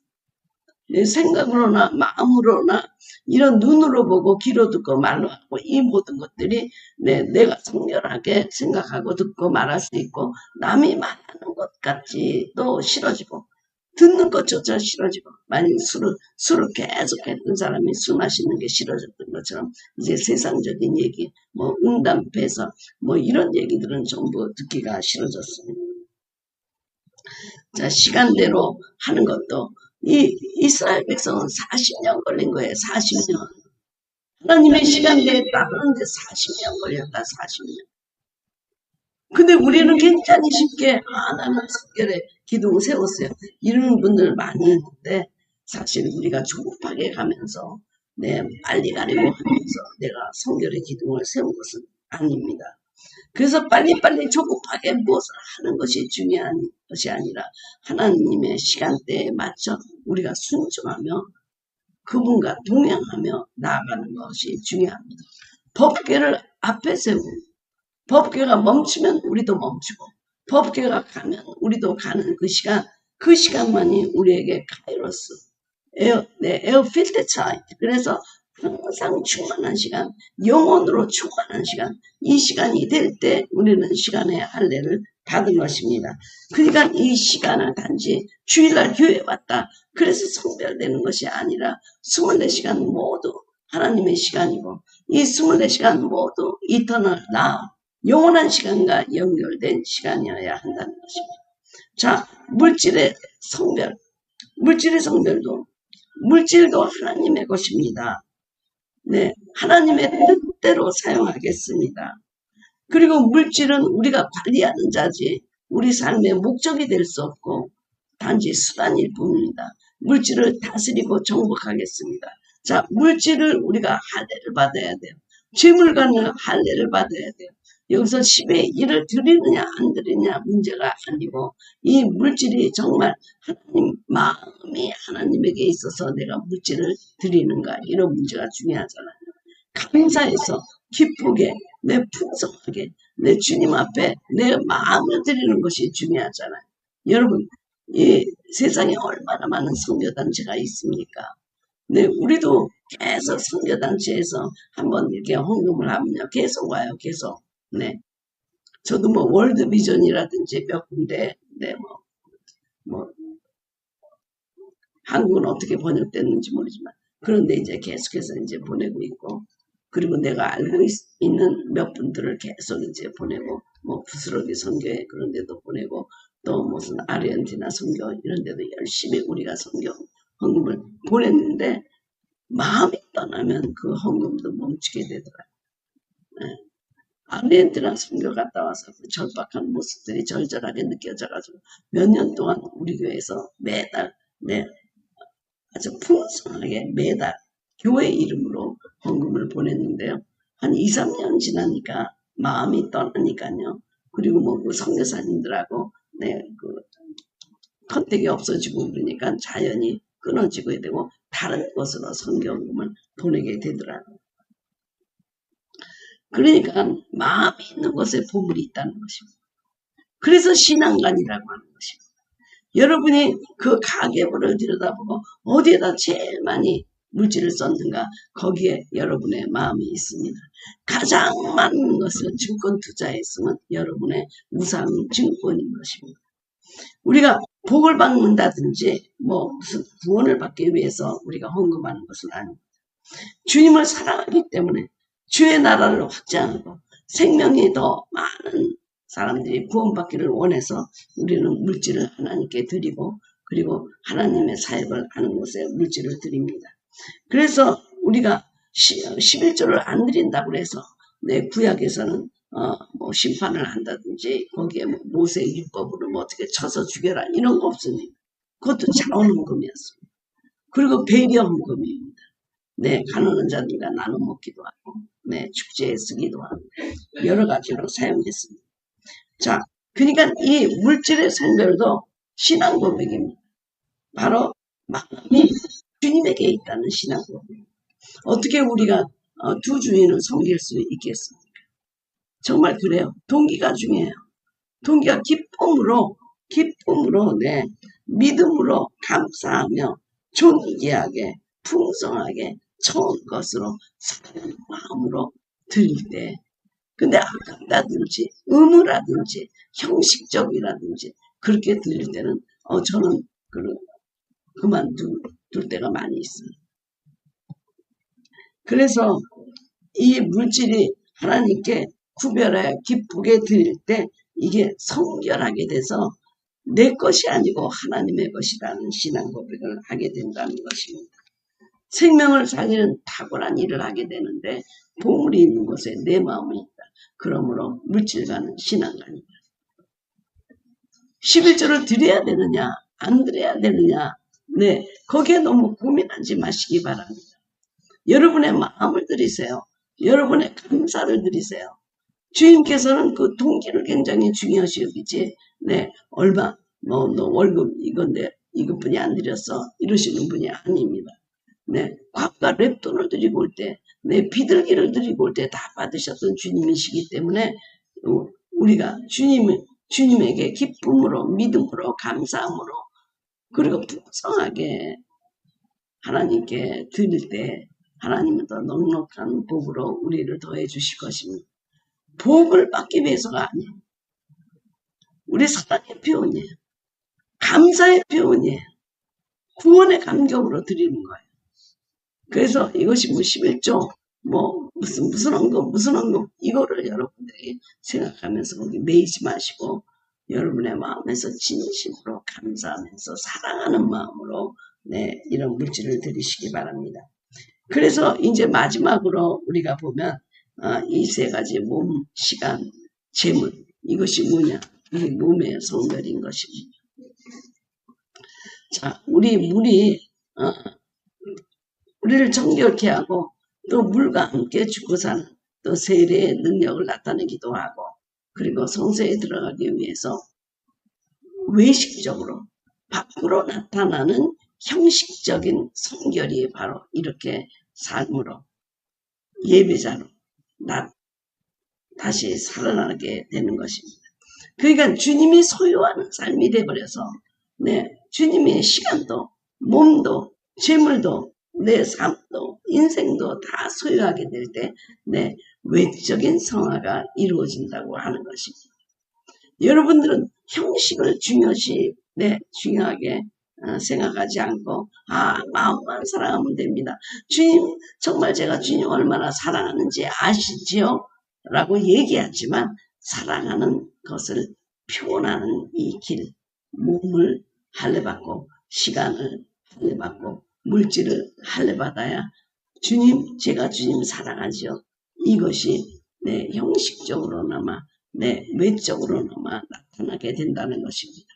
생각으로나 마음으로나 이런 눈으로 보고 귀로 듣고 말로 하고 이 모든 것들이 내가 성결하게 생각하고 듣고 말할 수 있고 남이 말하는 것 같지도 싫어지고 듣는 것조차 싫어지고 만약 술을 계속 했던 사람이 술 마시는 게 싫어졌던 것처럼 이제 세상적인 얘기 뭐 응답해서 뭐 이런 얘기들은 전부 듣기가 싫어졌습니다. 자, 시간대로 하는 것도 이 이스라엘 백성은 40년 걸린 거예요. 40년. 하나님의 시간대에 따르는데 40년 걸렸다. 40년. 근데 우리는 굉장히 쉽게 나는 성결에 기둥을 세웠어요. 이런 분들 많이 있는데 사실 우리가 조급하게 가면서 빨리 가려고 하면서 내가 성결의 기둥을 세운 것은 아닙니다. 그래서 빨리빨리 조급하게 무엇을 하는 것이 중요한 것이 아니라 하나님의 시간대에 맞춰 우리가 순종하며 그분과 동행하며 나아가는 것이 중요합니다. 법궤를 앞에 세우고 법궤가 멈추면 우리도 멈추고 법궤가 가면 우리도 가는 그 시간만이 우리에게 카이로스 에어필드 차이 그래서 항상 충만한 시간, 영혼으로 충만한 시간, 이 시간이 될 때 우리는 시간의 할례를 받은 것입니다. 그러니까 이 시간을 단지 주일날 교회 왔다 그래서 성별되는 것이 아니라 24시간 모두 하나님의 시간이고 이 24시간 모두 이터널 나 영원한 시간과 연결된 시간이어야 한다는 것입니다. 자, 물질의 성별. 물질의 성별도 물질도 하나님의 것입니다. 네, 하나님의 뜻대로 사용하겠습니다. 그리고 물질은 우리가 관리하는 자지 우리 삶의 목적이 될 수 없고 단지 수단일 뿐입니다. 물질을 다스리고 정복하겠습니다. 자, 물질을 우리가 할례를 받아야 돼요. 재물관을 할례를 받아야 돼요. 여기서 10의 1을 드리느냐 안 드리느냐 문제가 아니고 이 물질이 정말 하나님 마음이 하나님에게 있어서 내가 물질을 드리는가 이런 문제가 중요하잖아요. 감사해서 기쁘게 내 풍성하게 내 주님 앞에 내 마음을 드리는 것이 중요하잖아요. 여러분 이 세상에 얼마나 많은 선교단체가 있습니까? 네, 우리도 계속 선교단체에서 한번 이렇게 헌금을 하면요 계속 와요. 계속. 네, 저도 뭐 월드비전이라든지 몇 군데 네, 뭐 한국은 어떻게 번역됐는지 모르지만 그런데 이제 계속해서 이제 보내고 있고 그리고 내가 알고 있는 몇 분들을 계속 이제 보내고 뭐 부스러기 선교회 그런 데도 보내고 또 무슨 아르헨티나 선교 이런 데도 열심히 우리가 선교 헌금을 보냈는데 마음이 떠나면 그 헌금도 멈추게 되더라고요. 네. 아르헨티나 선교 갔다 와서 그 절박한 모습들이 절절하게 느껴져가지고 몇 년 동안 우리 교회에서 매달 네, 아주 풍성하게 매달 교회 이름으로 헌금을 보냈는데요. 한 2, 3년 지나니까 마음이 떠나니까요. 그리고 뭐 그 선교사님들하고 네, 그 컨택이 없어지고 그러니까 자연히 끊어지게 되고 다른 곳으로 선교헌금을 보내게 되더라고요. 그러니까 마음이 있는 곳에 보물이 있다는 것입니다. 그래서 신앙관이라고 하는 것입니다. 여러분이 그 가계부를 들여다보고 어디에다 제일 많이 물질을 썼는가 거기에 여러분의 마음이 있습니다. 가장 많은 것을 증권 투자했으면 여러분의 우상 증권인 것입니다. 우리가 복을 받는다든지 뭐 무슨 구원을 받기 위해서 우리가 헌금하는 것은 아닙니다. 주님을 사랑하기 때문에 주의 나라를 확장하고 생명이 더 많은 사람들이 구원받기를 원해서 우리는 물질을 하나님께 드리고 그리고 하나님의 사역을 하는 곳에 물질을 드립니다. 그래서 우리가 11조를 안 드린다고 해서 내 구약에서는 뭐 심판을 한다든지 거기에 뭐 모세의 율법으로 뭐 어떻게 쳐서 죽여라 이런 거 없습니다. 그것도 자원헌금이었습니다. 그리고 배려헌금입니다. 네, 가난한 자들과 나눠 먹기도 하고 네, 축제에 쓰기도 하고 여러 가지로 사용됐습니다. 자, 그러니까 이 물질의 성별도 신앙 고백입니다. 바로 마음이 주님에게 있다는 신앙 고백입니다. 어떻게 우리가 두 주인을 섬길 수 있겠습니까? 정말 그래요. 동기가 중요해요. 동기가 기쁨으로 네, 믿음으로 감사하며 존귀하게 풍성하게 좋은 것으로 사는 마음으로 드릴 때 근데 아깝다든지 의무라든지 형식적이라든지 그렇게 드릴 때는 저는 그만둘 때가 많이 있습니다. 그래서 이 물질이 하나님께 구별하여 기쁘게 드릴 때 이게 성결하게 돼서 내 것이 아니고 하나님의 것이라는 신앙 고백을 하게 된다는 것입니다. 생명을 살리는 탁월한 일을 하게 되는데 보물이 있는 곳에 내 마음이 있다. 그러므로 물질과는 신앙관이다. 11조를 드려야 되느냐 안 드려야 되느냐 네, 거기에 너무 고민하지 마시기 바랍니다. 여러분의 마음을 드리세요. 여러분의 감사를 드리세요. 주님께서는 그 동기를 굉장히 중요시 여기지 네, 얼마 너 월급 이것뿐이 안 드렸어 이러시는 분이 아닙니다. 네, 곽과 랩돈을 드리고 올 때, 네, 비둘기를 드리고 올 때 다 받으셨던 주님이시기 때문에 우리가 주님에게 기쁨으로 믿음으로 감사함으로 그리고 풍성하게 하나님께 드릴 때 하나님은 더 넉넉한 복으로 우리를 더해 주실 것입니다. 복을 받기 위해서가 아니에요. 우리 사랑의 표현이에요. 감사의 표현이에요. 구원의 감격으로 드리는 거예요. 그래서 이것이 뭐 11조, 뭐 무슨 언급 이거를 여러분들이 생각하면서 거기 매이지 마시고 여러분의 마음에서 진심으로 감사하면서 사랑하는 마음으로 이런 물질을 드리시기 바랍니다. 그래서 이제 마지막으로 우리가 보면 이 세 가지 몸, 시간, 재물 이것이 뭐냐? 이 몸의 성별인 것입니다. 자, 우리를 정결케 하고 또 물과 함께 죽고 사는 또 세례의 능력을 나타내기도 하고 그리고 성세에 들어가기 위해서 외식적으로 밖으로 나타나는 형식적인 성결이 바로 이렇게 삶으로 예배자로 다시 살아나게 되는 것입니다. 그러니까 주님이 소유하는 삶이 되어버려서 주님의 시간도 몸도 재물도 내 삶도 인생도 다 소유하게 될 때 외적인 성화가 이루어진다고 하는 것입니다. 여러분들은 형식을 중요하게 생각하지 않고 마음만 사랑하면 됩니다. 주님 정말 제가 주님 얼마나 사랑하는지 아시지요? 라고 얘기하지만 사랑하는 것을 표현하는 이 길, 몸을 할례받고 시간을 할례받고 물질을 할례받아야 주님 제가 주님 사랑하지요. 이것이 형식적으로나마 외적으로나마 나타나게 된다는 것입니다.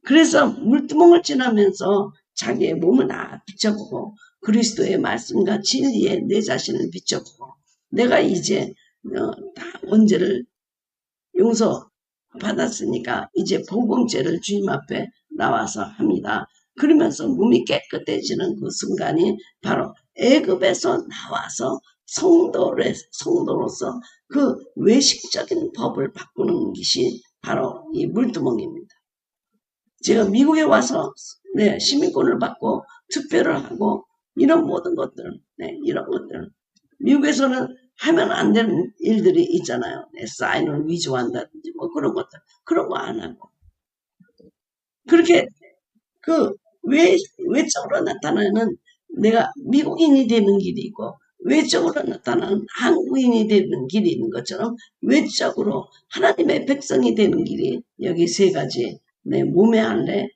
그래서 물두멍을 지나면서 자기의 몸을 다 비춰보고 그리스도의 말씀과 진리에 내 자신을 비춰보고 내가 이제 다 원죄를 용서받았으니까 이제 복음죄를 주님 앞에 나와서 합니다. 그러면서 몸이 깨끗해지는 그 순간이 바로 애굽에서 나와서 성도로서 그 외식적인 법을 바꾸는 것이 바로 이 물두멍입니다. 제가 미국에 와서 시민권을 받고 투표를 하고 이런 모든 것들, 이런 것들 미국에서는 하면 안 되는 일들이 있잖아요. 사인을 위조한다든지 뭐 그런 것들 그런 거 안 하고 그렇게 그 외적으로 나타나는 내가 미국인이 되는 길이 있고 외적으로 나타나는 한국인이 되는 길이 있는 것처럼 외적으로 하나님의 백성이 되는 길이 여기 세 가지 몸의 할례,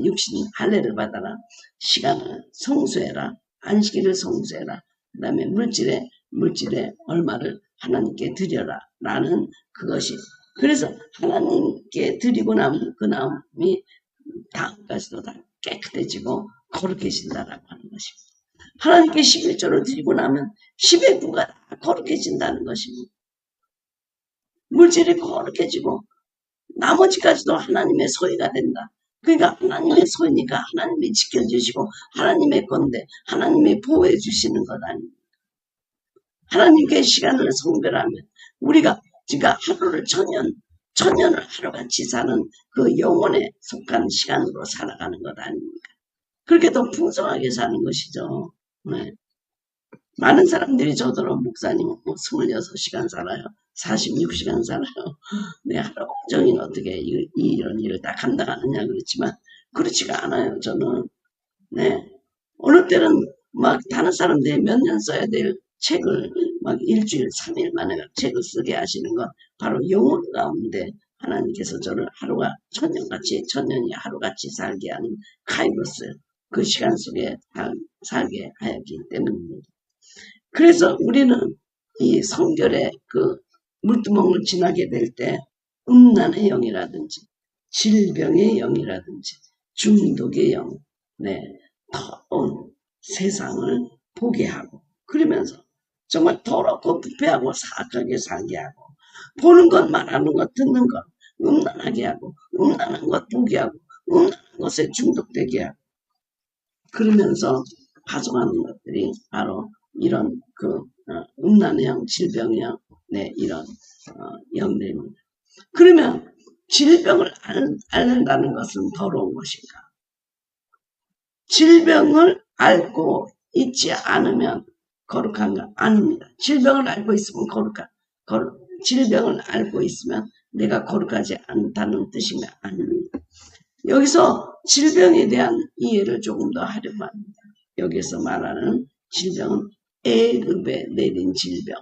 육신 할례를 받아라, 시간을 성수해라, 안식일을 성수해라, 그 다음에 물질에 얼마를 하나님께 드려라 라는 그것이 그래서 하나님께 드리고 나면 그 다음이 다음까지도 다 깨끗해지고 거룩해진다라고 하는 것입니다. 하나님께 11조를 드리고 나면 10의 9가 다 거룩해진다는 것입니다. 물질이 거룩해지고 나머지까지도 하나님의 소유가 된다. 그러니까 하나님의 소유니까 하나님이 지켜주시고 하나님의 건데 하나님이 보호해 주시는 것 아닙니까? 하나님께 시간을 성별하면 우리가 그러니까 하루를 천년을 하루같이 사는 그 영혼에 속한 시간으로 살아가는 것 아닙니까? 그렇게 더 풍성하게 사는 것이죠. 많은 사람들이 저더러 목사님 26시간 살아요. 46시간 살아요. 하루 종일 어떻게 이런 일을 다 감당하느냐 그렇지만 그렇지가 않아요. 저는 어느 때는 막 다른 사람들이 몇 년 써야 될 책을 막 일주일 3일 만에 책을 쓰게 하시는 건 바로 영혼 가운데 하나님께서 저를 천년이 하루같이 살게 하는 카이로스 그 시간 속에 살게 하였기 때문입니다. 그래서 우리는 이 성결의 그 물두멍을 지나게 될 때 음란의 영이라든지 질병의 영이라든지 중독의 영, 더러운 세상을 보게 하고 그러면서 정말 더럽고 부패하고 사악하게 살게 하고 보는 것 말하는 것 듣는 것 음란하게 하고 음란한 것 보게 하고 음란한 것에 중독되게 하고 그러면서 가져가는 것들이 바로 이런 그 음란의 영, 질병의 영, 이런 영들입니다. 그러면 질병을 앓는다는 것은 더러운 것인가? 질병을 앓고 있지 않으면 거룩한가? 아닙니다. 질병을 앓고 있으면 질병을 앓고 있으면 내가 거룩하지 않다는 뜻인가? 아닙니다. 여기서 질병에 대한 이해를 조금 더 하려고 합니다. 여기서 말하는 질병은 애굽에 내린 질병.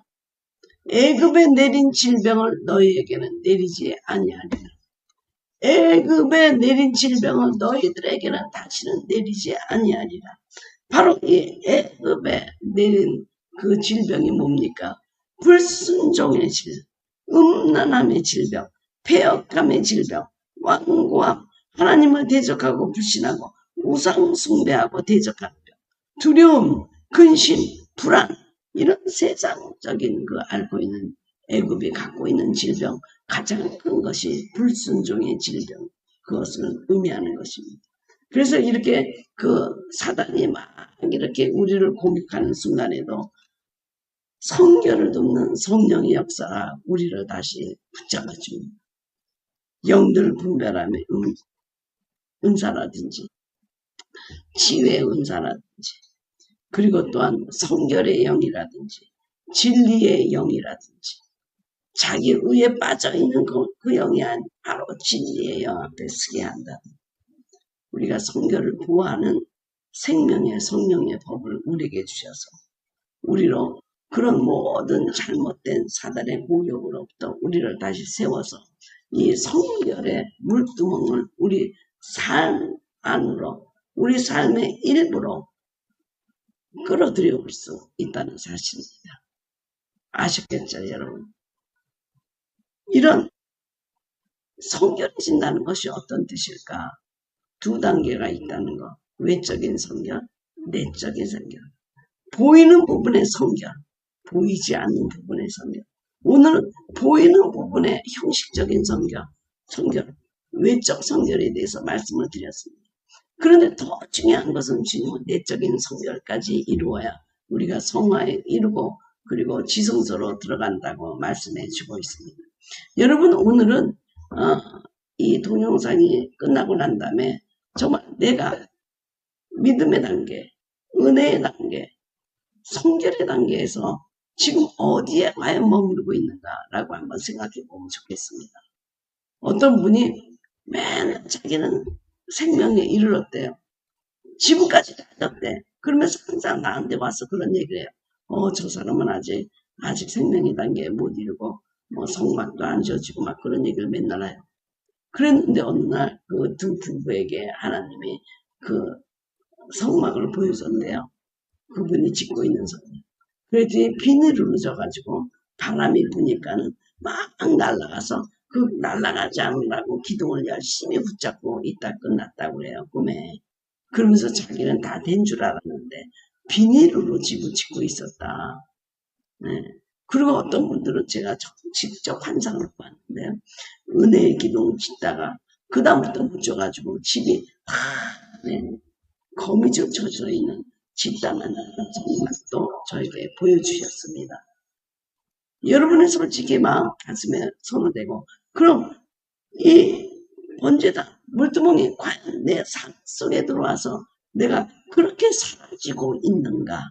애굽에 내린 질병을 너희에게는 내리지 아니하리라. 애굽에 내린 질병을 너희들에게는 다시는 내리지 아니하리라. 바로 이 애굽에 내린 그 질병이 뭡니까? 불순종의 질병, 음란함의 질병, 폐역함의 질병, 완고함, 하나님을 대적하고 불신하고 우상 숭배하고 대적하는 병, 두려움, 근심, 불안, 이런 세상적인 그 알고 있는 애굽이 갖고 있는 질병, 가장 큰 것이 불순종의 질병, 그것을 의미하는 것입니다. 그래서 이렇게 그 사단이 막 이렇게 우리를 공격하는 순간에도 성결을 돕는 성령의 역사가 우리를 다시 붙잡아줍니다. 영들 분별함의 은사라든지 지혜의 은사라든지 그리고 또한 성결의 영이라든지 진리의 영이라든지 자기 의에 빠져있는 그 영이 바로 진리의 영 앞에 서게 한다. 우리가 성결을 보호하는 생명의 성령의 법을 우리에게 주셔서 우리로 그런 모든 잘못된 사단의 공격으로부터 우리를 다시 세워서 이 성결의 물두멍을 우리 삶 안으로 우리 삶의 일부로 끌어들여 볼 수 있다는 사실입니다. 아셨겠죠, 여러분? 이런 성결해진다는 것이 어떤 뜻일까? 두 단계가 있다는 것. 외적인 성결, 내적인 성결. 보이는 부분의 성결, 보이지 않는 부분의 성결. 오늘은 보이는 부분의 형식적인 성결, 외적 성결에 대해서 말씀을 드렸습니다. 그런데 더 중요한 것은 주님은 내적인 성결까지 이루어야 우리가 성화에 이루고 그리고 지성소로 들어간다고 말씀해 주고 있습니다. 여러분 오늘은 이 동영상이 끝나고 난 다음에 정말 내가 믿음의 단계, 은혜의 단계, 성결의 단계에서 지금 어디에 과연 머무르고 있는가라고 한번 생각해 보면 좋겠습니다. 어떤 분이 맨날 자기는 생명에 이르렀대요. 지금까지 다 졌대. 그러면서 항상 나한테 와서 그런 얘기를 해요. 저 사람은 아직 생명의 단계에 못 이르고 뭐 성막도 안 지어지고 막 그런 얘기를 맨날 해요. 그랬는데 어느 날 그 두 부부에게 하나님이 그 성막을 보여줬는데요. 그분이 짓고 있는 성막. 그랬더니 비늘을 져가지고 바람이 부니까는 막 날아가서 그 날아가지 않으라고 기둥을 열심히 붙잡고 있다 끝났다고 해요. 꿈에. 그러면서 자기는 다 된 줄 알았는데 비닐으로 집을 짓고 있었다. 네. 그리고 어떤 분들은 제가 직접 환상을 봤는데요. 은혜의 기둥을 짓다가 그 다음부터 묻혀가지고 집이 다 거미줄 쳐져 있는 집단하는 정말도 저에게 보여주셨습니다. 여러분은 솔직히 막 가슴에 손을 대고 그럼 이 번제단 물두멍이 과연 내 삶 속에 들어와서 내가 그렇게 사라지고 있는가?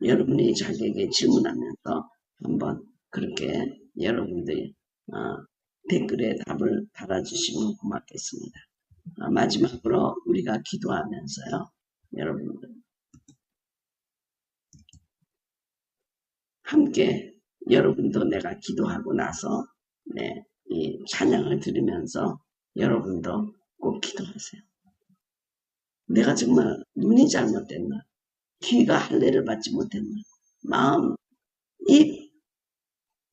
여러분이 자기에게 질문하면서 한번 그렇게 여러분들이 댓글에 답을 달아주시면 고맙겠습니다. 마지막으로 우리가 기도하면서요. 여러분들 함께 여러분도 내가 기도하고 나서 이 찬양을 들으면서 여러분도 꼭 기도하세요. 내가 정말 눈이 잘못됐나? 귀가 할례를 받지 못했나? 마음, 입,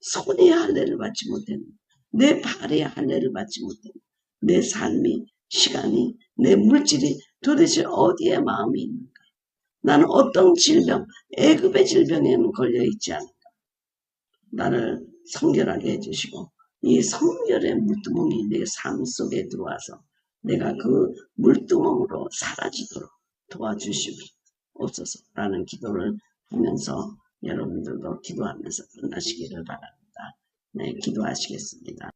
손이 할례를 받지 못했나? 내 발이 할례를 받지 못했나? 내 삶이, 시간이, 내 물질이 도대체 어디에 마음이 있는가? 나는 어떤 질병, 애굽의 질병에는 걸려있지 않은가? 나를 성결하게 해주시고 이 성결의 물두멍이 내 삶 속에 들어와서 내가 그 물두멍으로 사라지도록 도와주시옵소서라는 기도를 하면서 여러분들도 기도하면서 끝나시기를 바랍니다. 네, 기도하시겠습니다.